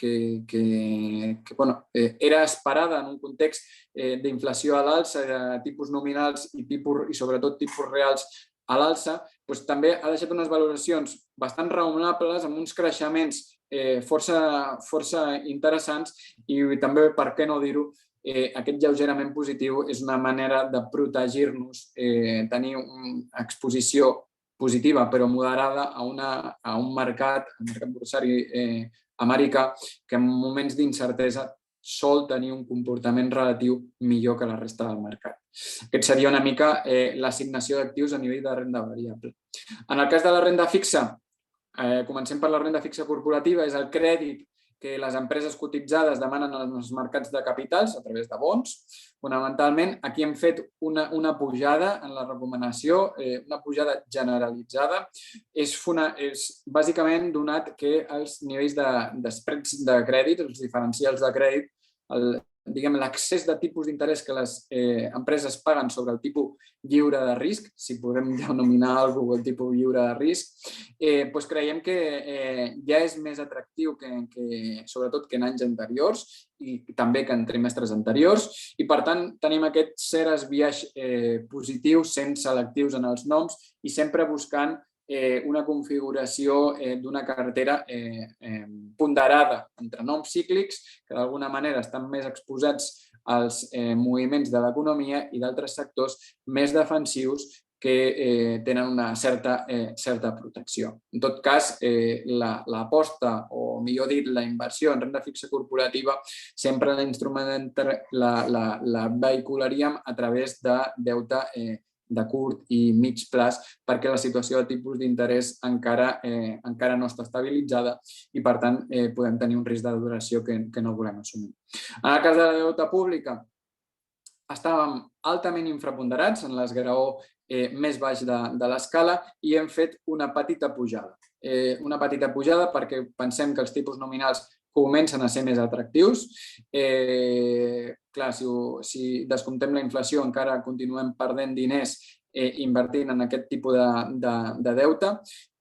era esperada en un context d'inflació a l'alça, de tipus nominals i sobretot tipus reals a l'alça, també ha deixat unes valoracions bastant raonables amb uns creixements força interessants i també, per què no dir-ho, aquest lleugerament positiu és una manera de protegir-nos, tenir una exposició positiva però moderada a un mercat, el mercat borsari americà, que en moments d'incertesa sol tenir un comportament relatiu millor que la resta del mercat. Aquest seria una mica l'assignació d'actius a nivell de renda variable. En el cas de la renda fixa, comencem per la renda fixa corporativa, és el crèdit que les empreses cotitzades demanen als mercats de capitals a través de bons. Fonamentalment, aquí hem fet una pujada en la recomanació, una pujada generalitzada. És bàsicament donat que els nivells de spreads de crèdit, els diferencials de crèdit, l'accés de tipus d'interès que les empreses paguen sobre el tipus lliure de risc, si podem denominar alguna cosa el tipus lliure de risc, doncs creiem que ja és més atractiu sobretot que en anys anteriors i també que en trimestres anteriors, i per tant tenim aquest cert esbiaix positiu, sent selectius en els noms i sempre buscant una configuració d'una cartera ponderada entre noms cíclics que d'alguna manera estan més exposats als moviments de l'economia i d'altres sectors més defensius que tenen una certa protecció. En tot cas, l'aposta, o millor dit, la inversió en renda fixa corporativa sempre la vehicularíem a través de deute de curt i mig plaç perquè la situació de tipus d'interès encara no està estabilitzada i, per tant, podem tenir un risc de duració que no volem assumir. En el cas de la deute pública, estàvem altament infraponderats en l'esgraó més baix de l'escala i hem fet una petita pujada. Una petita pujada perquè pensem que els tipus nominals comencen a ser més atractius. Clar, si descomptem la inflació encara continuem perdent diners invertint en aquest tipus de deute,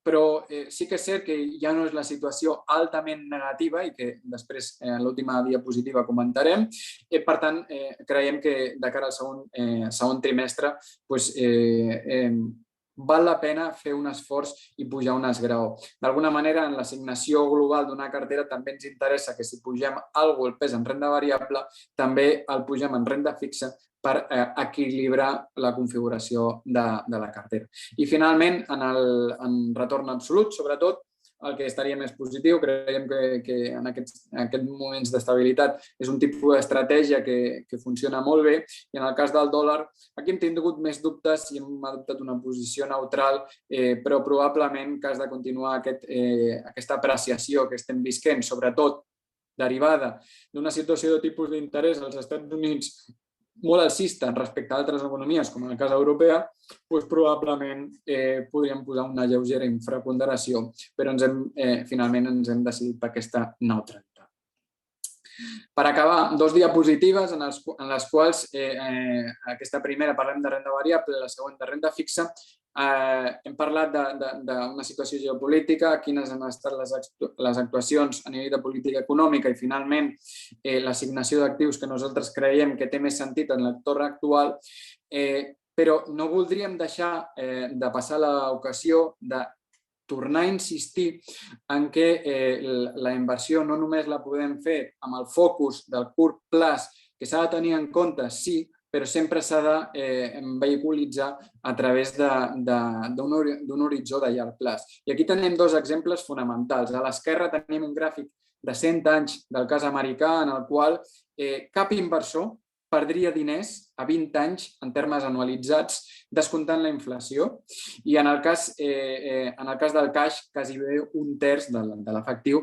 però sí que és cert que ja no és la situació altament negativa i que després en l'última diapositiva comentarem. Per tant, creiem que de cara al segon trimestre val la pena fer un esforç i pujar un esgraó. D'alguna manera, en l'assignació global d'una cartera també ens interessa que si pugem el pes en renda variable, també el pugem en renda fixa per equilibrar la configuració de la cartera. I finalment, en retorn absolut, sobretot, el que estaria més positiu, creiem que en aquests moments d'estabilitat és un tipus d'estratègia que funciona molt bé, i en el cas del dòlar aquí hem tingut més dubtes i hem adoptat una posició neutral, però probablement que has de continuar aquesta apreciació que estem visquent, sobretot derivada d'una situació de tipus d'interès als Estats Units molt alcista respecte a altres economies, com en el cas europea, doncs probablement podríem posar una lleugera infraponderació, però finalment ens hem decidit per aquesta neutralitat. Per acabar, 2 diapositives en les quals aquesta primera parlem de renda variable, la següent de renda fixa. Hem parlat d'una situació geopolítica, quines han estat les actuacions a nivell de política econòmica i, finalment, l'assignació d'actius que nosaltres creiem que té més sentit en l'entorn actual, però no voldríem deixar de passar l'ocasió de tornar a insistir en que la inversió no només la podem fer amb el focus del curt plaç, que s'ha de tenir en compte, sí, però sempre s'ha de vehiculitzar a través d'un horitzó de llarg plaç. I aquí tenim 2 exemples fonamentals. A l'esquerra tenim un gràfic de 100 anys del cas americà, en el qual cap inversor perdria diners a 20 anys en termes anualitzats, descomptant la inflació, i en el cas del cash, quasi bé 1/3 de l'efectiu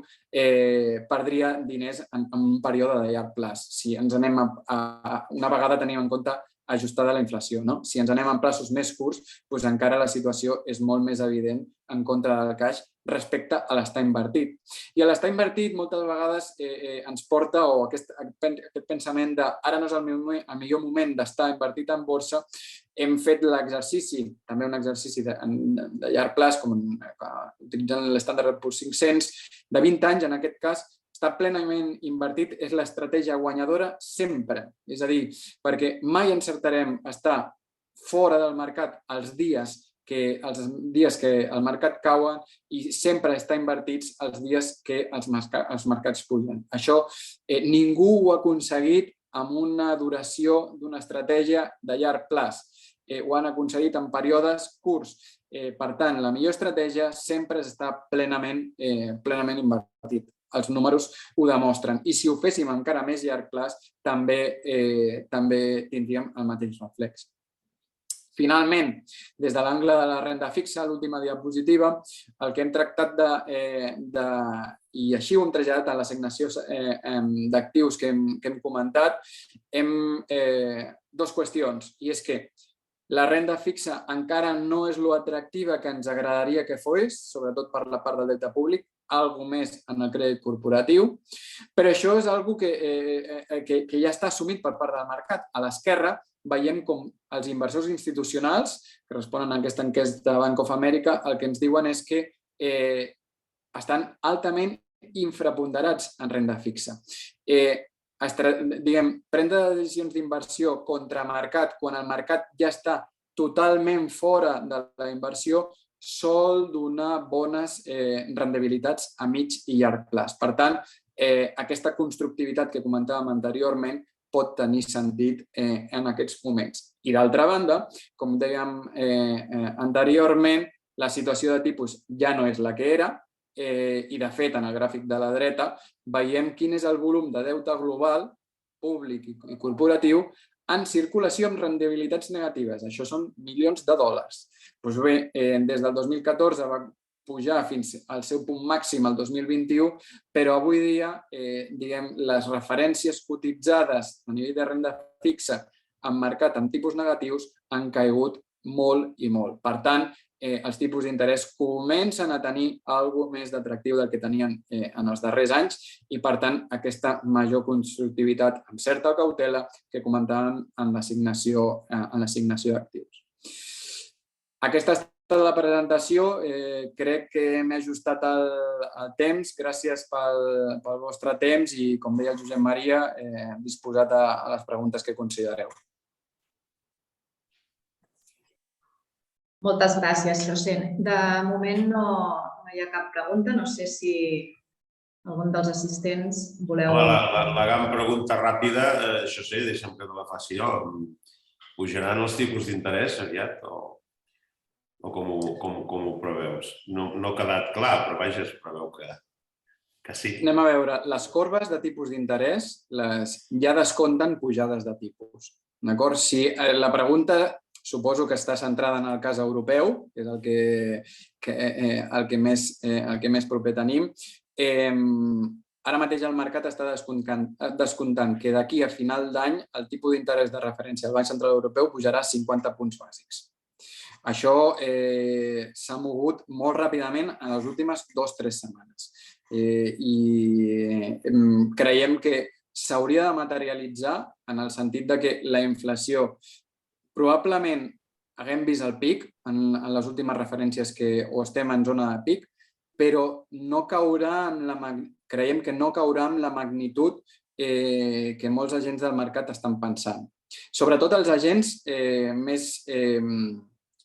perdria diners en un període de llarg plaç. Si ens anem una vegada tenim en compte ajustada la inflació, no? Si ens anem en plaços més curts, doncs encara la situació és molt més evident en contra del cash respecte a l'estar invertit. I l'estar invertit moltes vegades ens porta aquest pensament de ara no és el millor moment d'estar invertit en borsa. Hem fet l'exercici, també un exercici de llarg plaç, utilitzant l'Standard & Poor's 500, de 20 anys en aquest cas. Estar plenament invertit és l'estratègia guanyadora sempre. És a dir, perquè mai encertarem estar fora del mercat els dies que els dies que el mercat cauen i sempre està invertits els dies que els mercats pugen. Això ningú ho ha aconseguit amb una duració d'una estratègia de llarg plaç. Ho han aconseguit en períodes curts. Per tant, la millor estratègia sempre és estar plenament invertit. Els números ho demostren. I si ho féssim encara més llarg plaç, també tindríem el mateix reflex. Finalment, des de l'angle de la renda fixa, l'última diapositiva, el que hem tractat i així ho hem traslladat a l'assignació d'actius que hem comentat, dues qüestions. I és que la renda fixa encara no és lo atractiva que ens agradaria que fos, sobretot per la part del deute públic, algo més en el crèdit corporatiu, però això és algo que ja està assumit per part del mercat. A l'esquerra veiem com els inversors institucionals, que responen a aquesta enquesta de Bank of America, el que ens diuen és que estan altament infraponderats en renda fixa. Prendre decisions d'inversió contra mercat quan el mercat ja està totalment fora de la inversió sol donar bones rendibilitats a mig i llarg plaç. Per tant, aquesta constructivitat que comentàvem anteriorment pot tenir sentit en aquests moments. I d'altra banda, com dèiem anteriorment, la situació de tipus ja no és la que era i, de fet, en el gràfic de la dreta veiem quin és el volum de deute global, públic i corporatiu, en circulació amb rendibilitats negatives. Això són milions de dòlars. Doncs bé, des del 2014 va pujar fins al seu punt màxim el 2021, però avui dia, les referències cotitzades a nivell de renda fixa en mercat amb tipus negatius han caigut molt i molt. Per tant, els tipus d'interès comencen a tenir alguna cosa més d'atractiu del que tenien en els darrers anys i, per tant, aquesta major constructivitat amb certa cautela que comentàvem en l'assignació d'actius. Aquesta ha estat la presentació. Crec que m'he ajustat el temps. Gràcies pel vostre temps i, com deia el Josep Maria, disposat a les preguntes que considereu. Moltes gràcies, José. De moment no hi ha cap pregunta. No sé si algun dels assistents voleu... La gran pregunta ràpida, José, deixa'm que te la faci jo. Pujaran els tipus d'interès aviat o com ho preveus? No ha quedat clar, però vaja, es preveu que sí. Anem a veure. Les corbes de tipus d'interès ja descompten pujades de tipus. D'acord? Si la pregunta suposo que està centrada en el cas europeu, que és el que més proper tenim. Ara mateix el mercat està descomptant que d'aquí a final d'any el tipus d'interès de referència del Banc Central Europeu pujarà 50 punts bàsics. Això s'ha mogut molt ràpidament en les últimes 2-3 setmanes i creiem que s'hauria de materialitzar en el sentit que la inflació probablement haguem vist el pic en les últimes referències o estem en zona de pic, però creiem que no caurà amb la magnitud que molts agents del mercat estan pensant. Sobretot els agents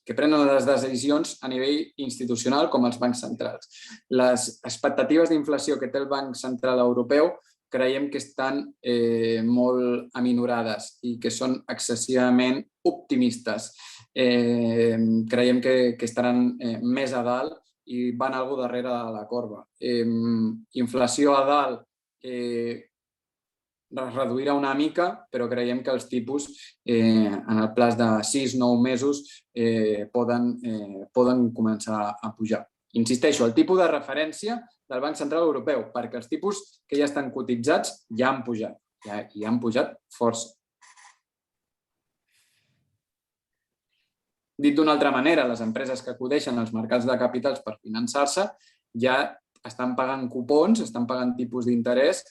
que prenen les decisions a nivell institucional com els bancs centrals. Les expectatives d'inflació que té el Banc Central Europeu creiem que estan molt aminorades i que són excessivament optimistes. Creiem que estaran més a dalt i van algo darrere de la corba. Inflació a dalt es reduirà una mica, però creiem que els tipus en el plaç de 6-9 mesos poden començar a pujar. Insisteixo, el tipus de referència del Banc Central Europeu, perquè els tipus que ja estan cotitzats ja han pujat, i han pujat força. Dit d'una altra manera, les empreses que acudeixen als mercats de capitals per finançar-se ja estan pagant cupons, estan pagant tipus d'interès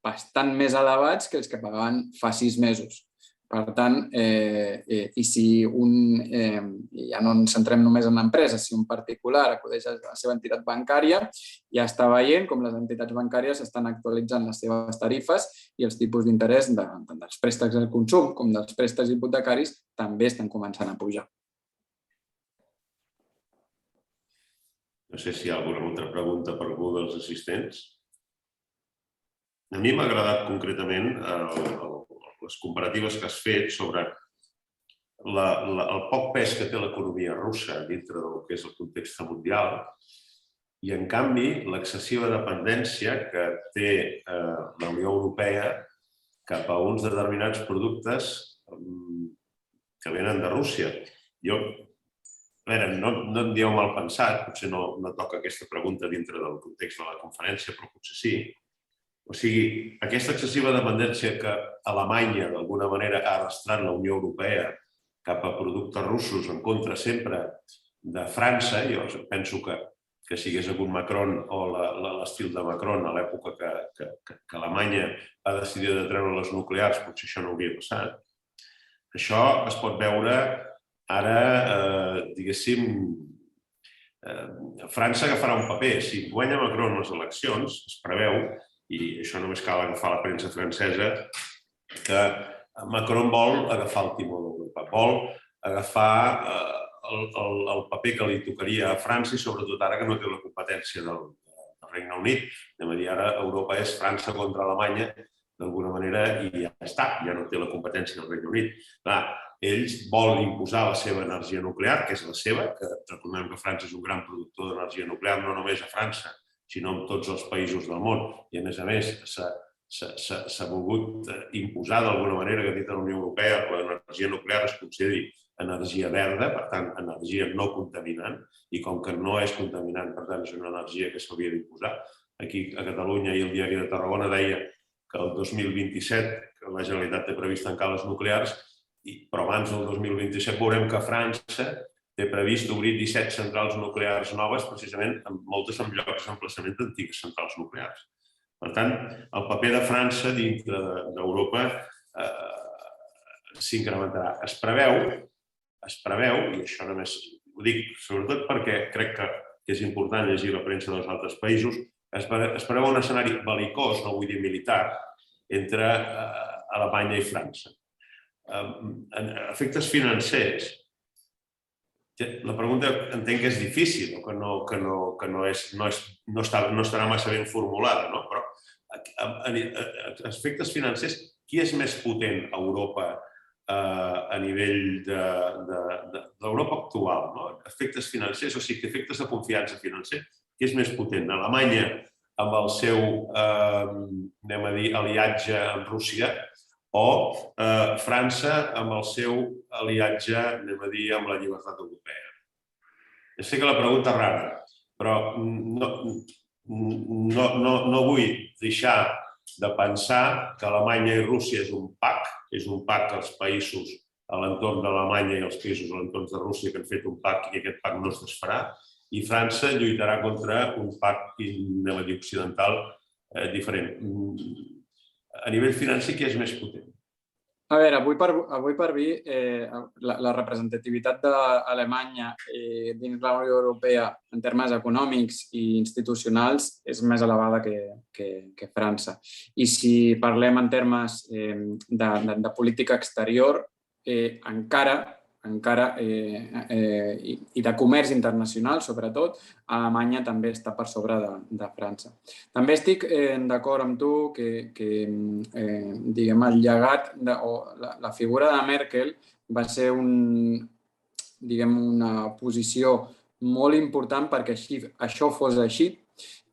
bastant més elevats que els que pagaven fa 6 mesos. Per tant, i si ja no ens centrem només en l'empresa, si un particular acudeix a la seva entitat bancària, ja està veient com les entitats bancàries estan actualitzant les seves tarifes i els tipus d'interès tant dels préstecs al consum com dels préstecs hipotecaris també estan començant a pujar. No sé si hi ha alguna altra pregunta per algú dels assistents. A mi m'ha agradat concretament les comparatives que has fet sobre el poc pes que té l'economia russa dintre del que és el context mundial i, en canvi, l'excessiva dependència que té la Unió Europea cap a uns determinats productes que venen de Rússia. Jo, a veure, no em dieu mal pensat, potser no toca aquesta pregunta dintre del context de la conferència, però potser sí. O sigui, aquesta excessiva dependència que Alemanya, d'alguna manera, ha arrastrat la Unió Europea cap a productes russos en contra sempre de França, jo penso que si hagués hagut Macron o l'estil de Macron a l'època que Alemanya va decidir de treure les nuclears, potser això no hauria passat. Això es pot veure ara, diguéssim, França agafarà un paper. Si guanya Macron les eleccions, es preveu, i això només cal agafar la premsa francesa, que Macron vol agafar el timó d'Europa, vol agafar el paper que li tocaria a França i sobretot ara que no té la competència del Regne Unit. Anem a dir, ara Europa és França contra Alemanya d'alguna manera i ja està, ja no té la competència del Regne Unit. Clar, ells volen imposar la seva energia nuclear, que és la seva, que recordem que França és un gran productor d'energia nuclear, no només a França, sinó en tots els països del món. I, a més, s'ha volgut imposar d'alguna manera que dintre de la Unió Europea l'energia nuclear es consideri energia verda, per tant, energia no contaminant, i com que no és contaminant, per tant, és una energia que s'hauria d'imposar. Aquí a Catalunya i el Diari de Tarragona deia que el 2027 la Generalitat té previst tancar les nuclears, però abans del 2027 veurem que França té previst obrir 17 centrals nuclears noves, precisament moltes en llocs d'emplaçament d'antigues centrals nuclears. Per tant, el paper de França dintre d'Europa s'incrementarà. Es preveu, i això només ho dic sobretot perquè crec que és important llegir la premsa dels altres països, es preveu un escenari belicós, no vull dir militar, entre Alemanya i França. En efectes financers, la pregunta entenc que és difícil o que no estarà massa ben formulada, però a efectes financers, qui és més potent a Europa a nivell de l'Europa actual? Efectes financers, o sigui, efectes de confiança financer, qui és més potent? Alemanya amb el seu, anem a dir, aliatge amb Rússia, o França amb el seu aliatge, anem a dir, amb la llibertat europea. Ja sé que la pregunta és rara, però no vull deixar de pensar que Alemanya i Rússia és un pacte que els països a l'entorn d'Alemanya i els països a l'entorn de Rússia que han fet un pacte i aquest pacte no es desfarà, i França lluitarà contra un pacte, anem a dir, occidental diferent. A nivell financer, qui és més potent? A veure, avui per vi, la representativitat d'Alemanya dins la Unió Europea en termes econòmics i institucionals és més elevada que França. I si parlem en termes de política exterior, encara i de comerç internacional, sobretot, Alemanya també està per sobre de França. També estic d'acord amb tu que diguem, el llegat o la figura de Merkel va ser una posició molt important perquè això fos així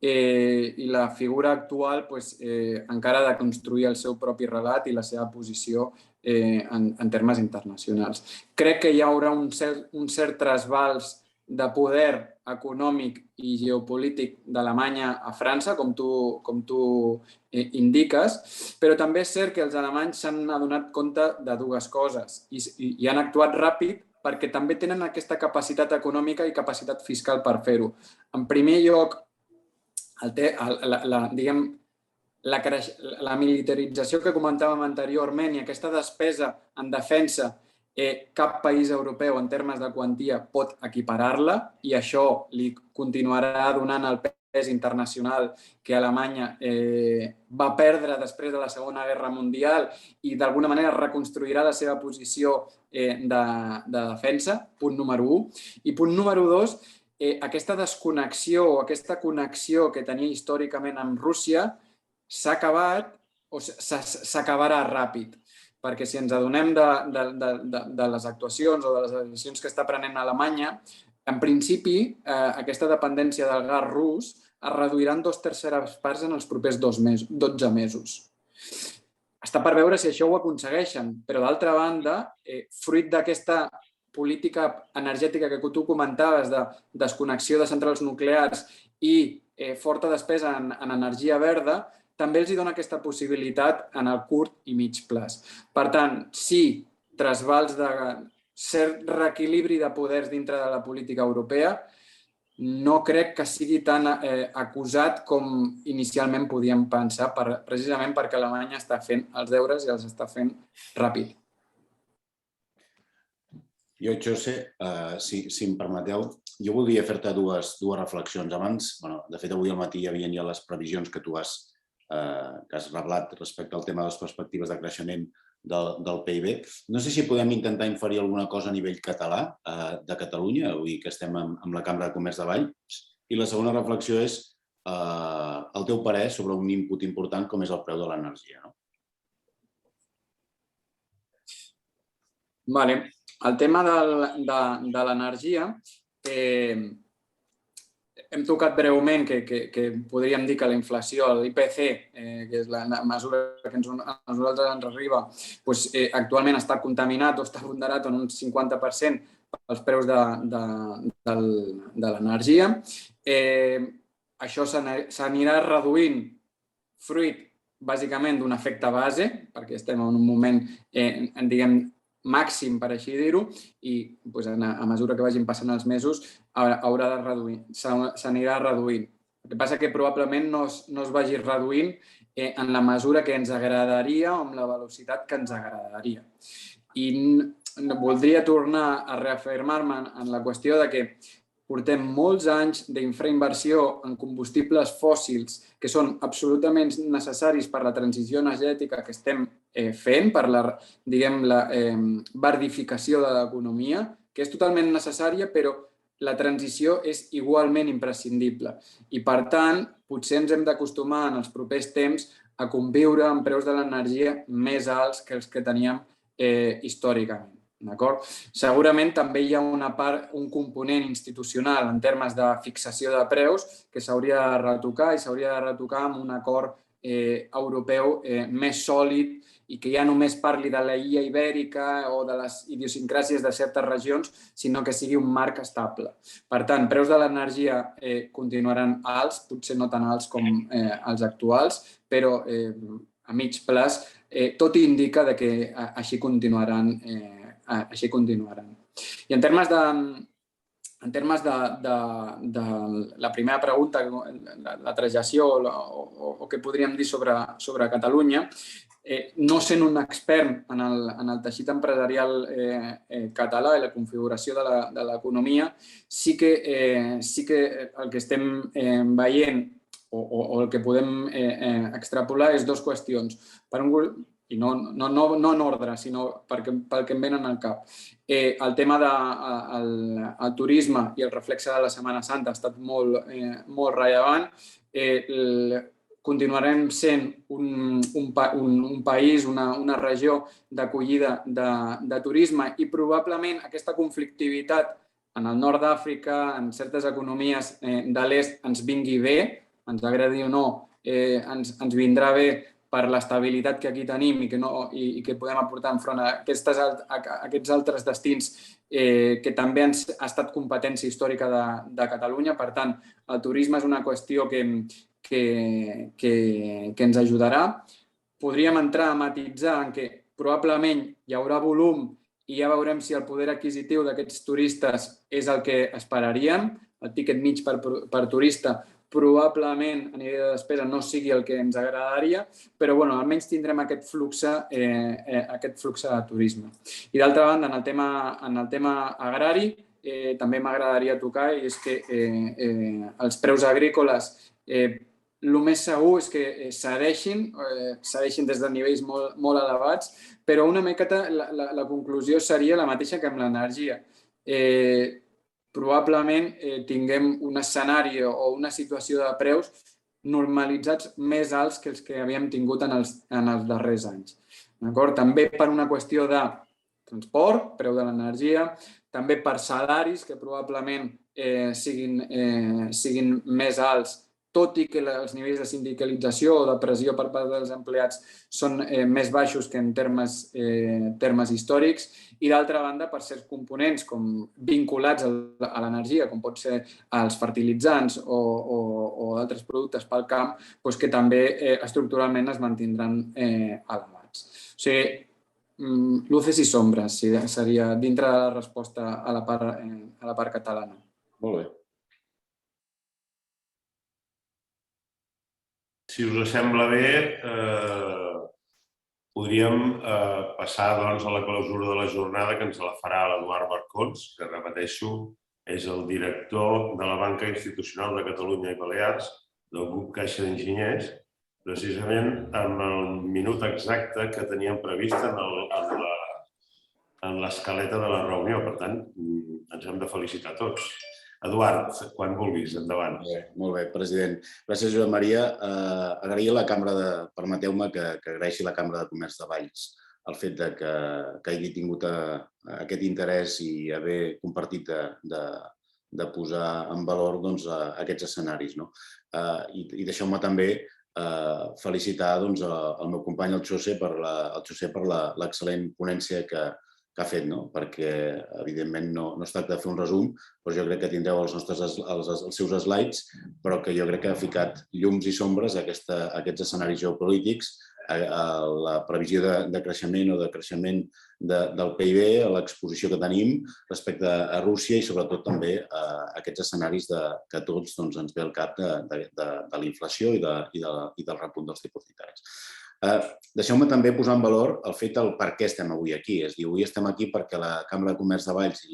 i la figura actual encara ha de construir el seu propi relat i la seva posició en termes internacionals. Crec que hi haurà un cert trasbals de poder econòmic i geopolític d'Alemanya a França, com tu indiques, però també és cert que els alemanys s'han adonat compte de dues coses i han actuat ràpid perquè també tenen aquesta capacitat econòmica i capacitat fiscal per fer-ho. En primer lloc, la militarització que comentàvem anteriorment i aquesta despesa en defensa, cap país europeu en termes de quantia pot equiparar-la i això li continuarà donant el pes internacional que Alemanya va perdre després de la Segona Guerra Mundial i d'alguna manera reconstruirà la seva posició de defensa, punt número 1. I punt número 2, aquesta desconnexió o aquesta connexió que tenia històricament amb Rússia s'ha acabat o s'acabarà ràpid. Perquè si ens adonem de les actuacions o de les decisions que està prenent Alemanya, en principi, aquesta dependència del gas rus es reduirà en 2/3 parts en els propers 12 mesos. Està per veure si això ho aconsegueixen, però d'altra banda, fruit d'aquesta política energètica que tu comentaves de desconnexió de centrals nuclears i forta despesa en energia verda, també els dona aquesta possibilitat en el curt i mig plaç. Per tant, sí, trasbals de cert reequilibri de poders dintre de la política europea, no crec que sigui tan acusat com inicialment podíem pensar, precisament perquè Alemanya està fent els deures i els està fent ràpid. Jo, José, si em permeteu, jo voldria fer-te dues reflexions. Abans, de fet, avui al matí hi havia ja les previsions que tu has reblat respecte al tema de les perspectives de creixement del PIB. No sé si podem intentar inferir alguna cosa a nivell català de Catalunya, avui que estem amb la Cambra de Comerç de Valls. I la segona reflexió és el teu parer sobre un input important com és el preu de l'energia. Vale. El tema de l'energia, hem tocat breument que podríem dir que la inflació, l'IPC, que és la mesura que a nosaltres ens arriba, actualment està contaminat o està ponderat en un 50% pels preus de l'energia. Això s'anirà reduint fruit, bàsicament, d'un efecte base, perquè estem en un moment, diguem, màxim, per així dir-ho, i a mesura que vagin passant els mesos s'anirà reduint. El que passa que probablement no es vagi reduint en la mesura que ens agradaria o amb la velocitat que ens agradaria. I voldria tornar a reafirmar-me en la qüestió de que portem molts anys d'infrainversió en combustibles fòssils que són absolutament necessaris per la transició energètica que estem fent, per la verdificació de l'economia, que és totalment necessària, però la transició és igualment imprescindible. I, per tant, potser ens hem d'acostumar en els propers temps a conviure amb preus de l'energia més alts que els que teníem històricament. Segurament també hi ha un component institucional en termes de fixació de preus que s'hauria de retocar i s'hauria de retocar amb un acord europeu més sòlid i que ja només parli de la illa ibèrica o de les idiosincràsies de certes regions, sinó que sigui un marc estable. Per tant, preus de l'energia continuaran alts, potser no tan alts com els actuals, però a mig plaç tot indica que així continuaran. I en termes de la primera pregunta, la traslació o què podríem dir sobre Catalunya, no sent un expert en el teixit empresarial català i la configuració de l'economia, sí que el que estem veient o el que podem extrapolar és dues qüestions. I no en ordre, sinó pel que em venen al cap. El tema del turisme i el reflexe de la Setmana Santa ha estat molt rellevant. Continuarem sent un país, una regió d'acollida de turisme i probablement aquesta conflictivitat en el nord d'Àfrica, en certes economies de l'est, ens vingui bé, ens agradi o no, ens vindrà bé per l'estabilitat que aquí tenim i que podem aportar enfront a aquests altres destins que també ha estat competència històrica de Catalunya. Per tant, el turisme és una qüestió que ens ajudarà. Podríem entrar a matisar en què probablement hi haurà volum i ja veurem si el poder adquisitiu d'aquests turistes és el que esperaríem. El tíquet mig per turista probablement a nivell de despesa no sigui el que ens agradaria, però almenys tindrem aquest flux de turisme. I d'altra banda, en el tema agrari, també m'agradaria tocar, i és que els preus agrícoles el més segur és que segueixin des de nivells molt elevats, però una miqueta la conclusió seria la mateixa que amb l'energia. probablement tinguem un escenari o una situació de preus normalitzats més alts que els que havíem tingut en els darrers anys. També per una qüestió de transport, preu de l'energia, també per salaris que probablement siguin més alts, tot i que els nivells de sindicalització o de pressió per part dels empleats són més baixos que en termes històrics, i d'altra banda per certs components vinculats a l'energia, com pot ser els fertilitzants o altres productes pel camp, que també estructuralment es mantindran elevats. O sigui, luces i sombres seria dintre de la resposta a la part catalana. Molt bé. Si us sembla bé, podríem passar a la clausura de la jornada, que ens la farà l'Eduard Barcons, que, repeteixo, és el director de la Banca Institucional de Catalunya i Balears, del grup Caixa d'Enginyers, precisament amb el minut exacte que teníem previst en l'escaleta de la reunió. Per tant, ens hem de felicitar tots. Eduard, quan vulguis, endavant. Molt bé, president. Gràcies, Josep Maria. Agrair a la Cambra permeteu-me que agraeixi la Cambra de Comerç de Valls el fet que hagi tingut aquest interès i haver compartit de posar en valor aquests escenaris. I deixeu-me també felicitar el meu company, el José, per l'excel·lent ponència que ha fet, perquè, evidentment, no es tracta de fer un resum, però jo crec que tindreu els seus slides, però que jo crec que ha ficat llums i sombres a aquests escenaris geopolítics, a la previsió de creixement o de creixement del PIB, a l'exposició que tenim respecte a Rússia i, sobretot, també a aquests escenaris que a tots ens ve al cap de la inflació i del repunt dels tipus d'interès. Deixeu-me també posar en valor el fet del per què estem avui aquí. És a dir, avui estem aquí perquè la Cambra de Comerç de Valls i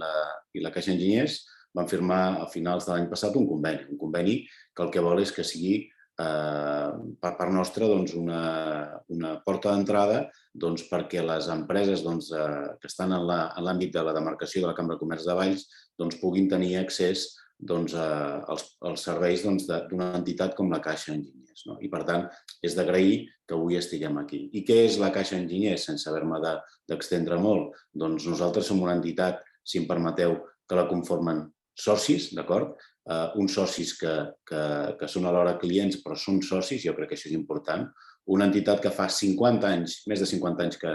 la Caixa d'Enginyers van firmar a finals de l'any passat un conveni que el que vol és que sigui per part nostra una porta d'entrada perquè les empreses que estan en l'àmbit de la demarcació de la Cambra de Comerç de Valls puguin tenir accés als serveis d'una entitat com la Caixa d'Enginyers. I, per tant, és d'agrair que avui estiguem aquí. I què és la Caixa d'Enginyers, sense haver-me d'estendre molt? Doncs nosaltres som una entitat, si em permeteu, que la conformen socis, d'acord? Uns socis que són alhora clients, però són socis, jo crec que això és important. Una entitat que fa 50 anys, més de 50 anys que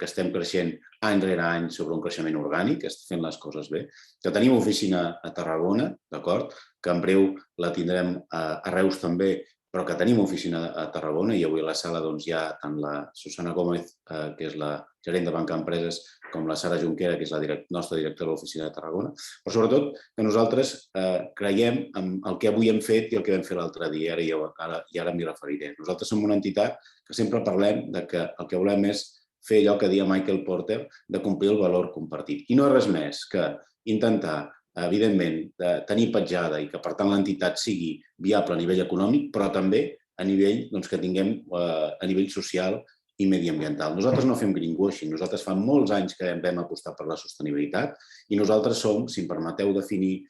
estem creixent any rere any sobre un creixement orgànic, fent les coses bé, que tenim oficina a Tarragona, d'acord? Que en breu la tindrem a Reus també, però que tenim oficina a Tarragona i avui a la sala hi ha tant la Susana Gómez, que és la gerent de Banca Empreses, com la Sara Junquera, que és la nostra directora de l'oficina de Tarragona. Però sobretot que nosaltres creiem en el que avui hem fet i el que vam fer l'altre dia, i ara m'hi referiré. Nosaltres som una entitat que sempre parlem que el que volem és fer allò que deia Michael Porter, de complir el valor compartit. I no és res més que intentar, evidentment, tenir petjada i que, per tant, l'entitat sigui viable a nivell econòmic, però també a nivell que tinguem a nivell social i mediambiental. Nosaltres no fem greenwashing, nosaltres fa molts anys que vam apostar per la sostenibilitat i nosaltres som, si em permeteu definir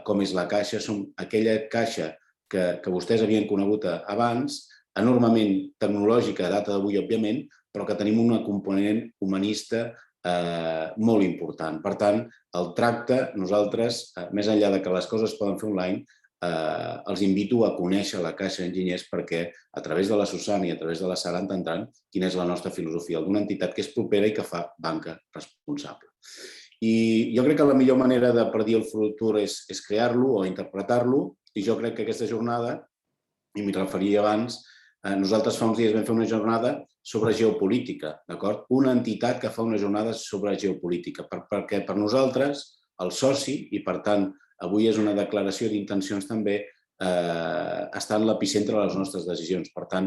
com és la Caixa, som aquella Caixa que vostès havien conegut abans, enormement tecnològica, a data d'avui, òbviament, però que tenim una component humanista molt important. Per tant, el tracte, nosaltres, més enllà que les coses es poden fer online, els invito a conèixer la Caixa d'Enginyers perquè a través de la Susana i a través de la Sara entendran quina és la nostra filosofia d'una entitat que és propera i que fa banca responsable. I jo crec que la millor manera de predir el futur és crear-lo o interpretar-lo, i jo crec que aquesta jornada, i m'hi referia abans, nosaltres fa uns dies vam fer una jornada sobre geopolítica, d'acord? Una entitat que fa una jornada sobre geopolítica, perquè per nosaltres, el soci, i per tant, avui és una declaració d'intencions també, està en l'epicentre de les nostres decisions. Per tant,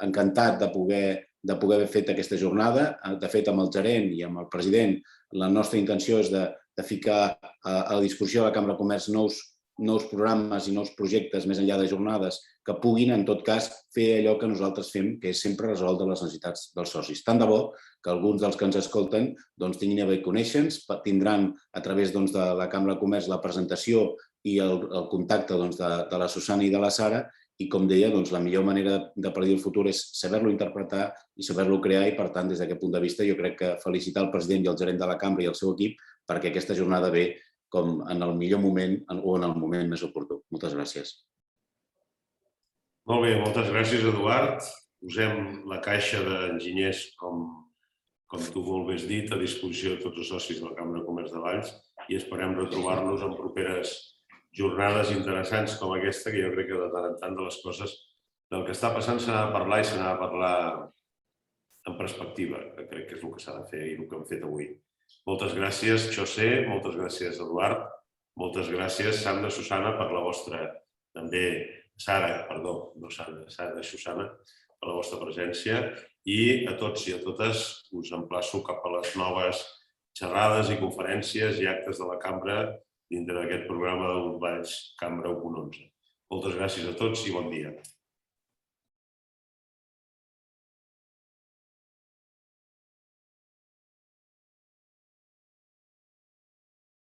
encantat de poder haver fet aquesta jornada. De fet, amb el gerent i amb el president, la nostra intenció és de ficar a la disposició de la Cambra de Comerç nous nous programes i nous projectes més enllà de jornades que puguin, en tot cas, fer allò que nosaltres fem, que és sempre resoldre les necessitats dels socis. Tant de bo que alguns dels que ens escolten tinguin a bé conèixer-nos, tindran a través de la Cambra de Comerç la presentació i el contacte de la Susana i de la Sara, i, com deia, la millor manera de predir el futur és saber-lo interpretar i saber-lo crear, i, per tant, des d'aquest punt de vista, jo crec que felicitar el president i el gerent de la Cambra i el seu equip perquè aquesta jornada ve com en el millor moment o en el moment més oportú. Moltes gràcies. Molt bé, moltes gràcies, Eduard. Posem la caixa d'enginyers, com tu molt bé has dit, a disposició de tots els socis de la Cambra de Comerç de Valls i esperem retrobar-nos en properes jornades interessants com aquesta, que jo crec que de tant en tant de les coses del que està passant se n'ha de parlar i se n'ha de parlar en perspectiva, que crec que és el que s'ha de fer i el que hem fet avui. Moltes gràcies, José, moltes gràcies, Eduard, moltes gràcies, Sandra, Susana, per la vostra, també, Sara, perdó, no Sandra, Sara i Susana, per la vostra presència, i a tots i a totes us emplaço cap a les noves xerrades i conferències i actes de la Cambra dintre d'aquest programa del Valls Cambra 1.11. Moltes gràcies a tots i bon dia.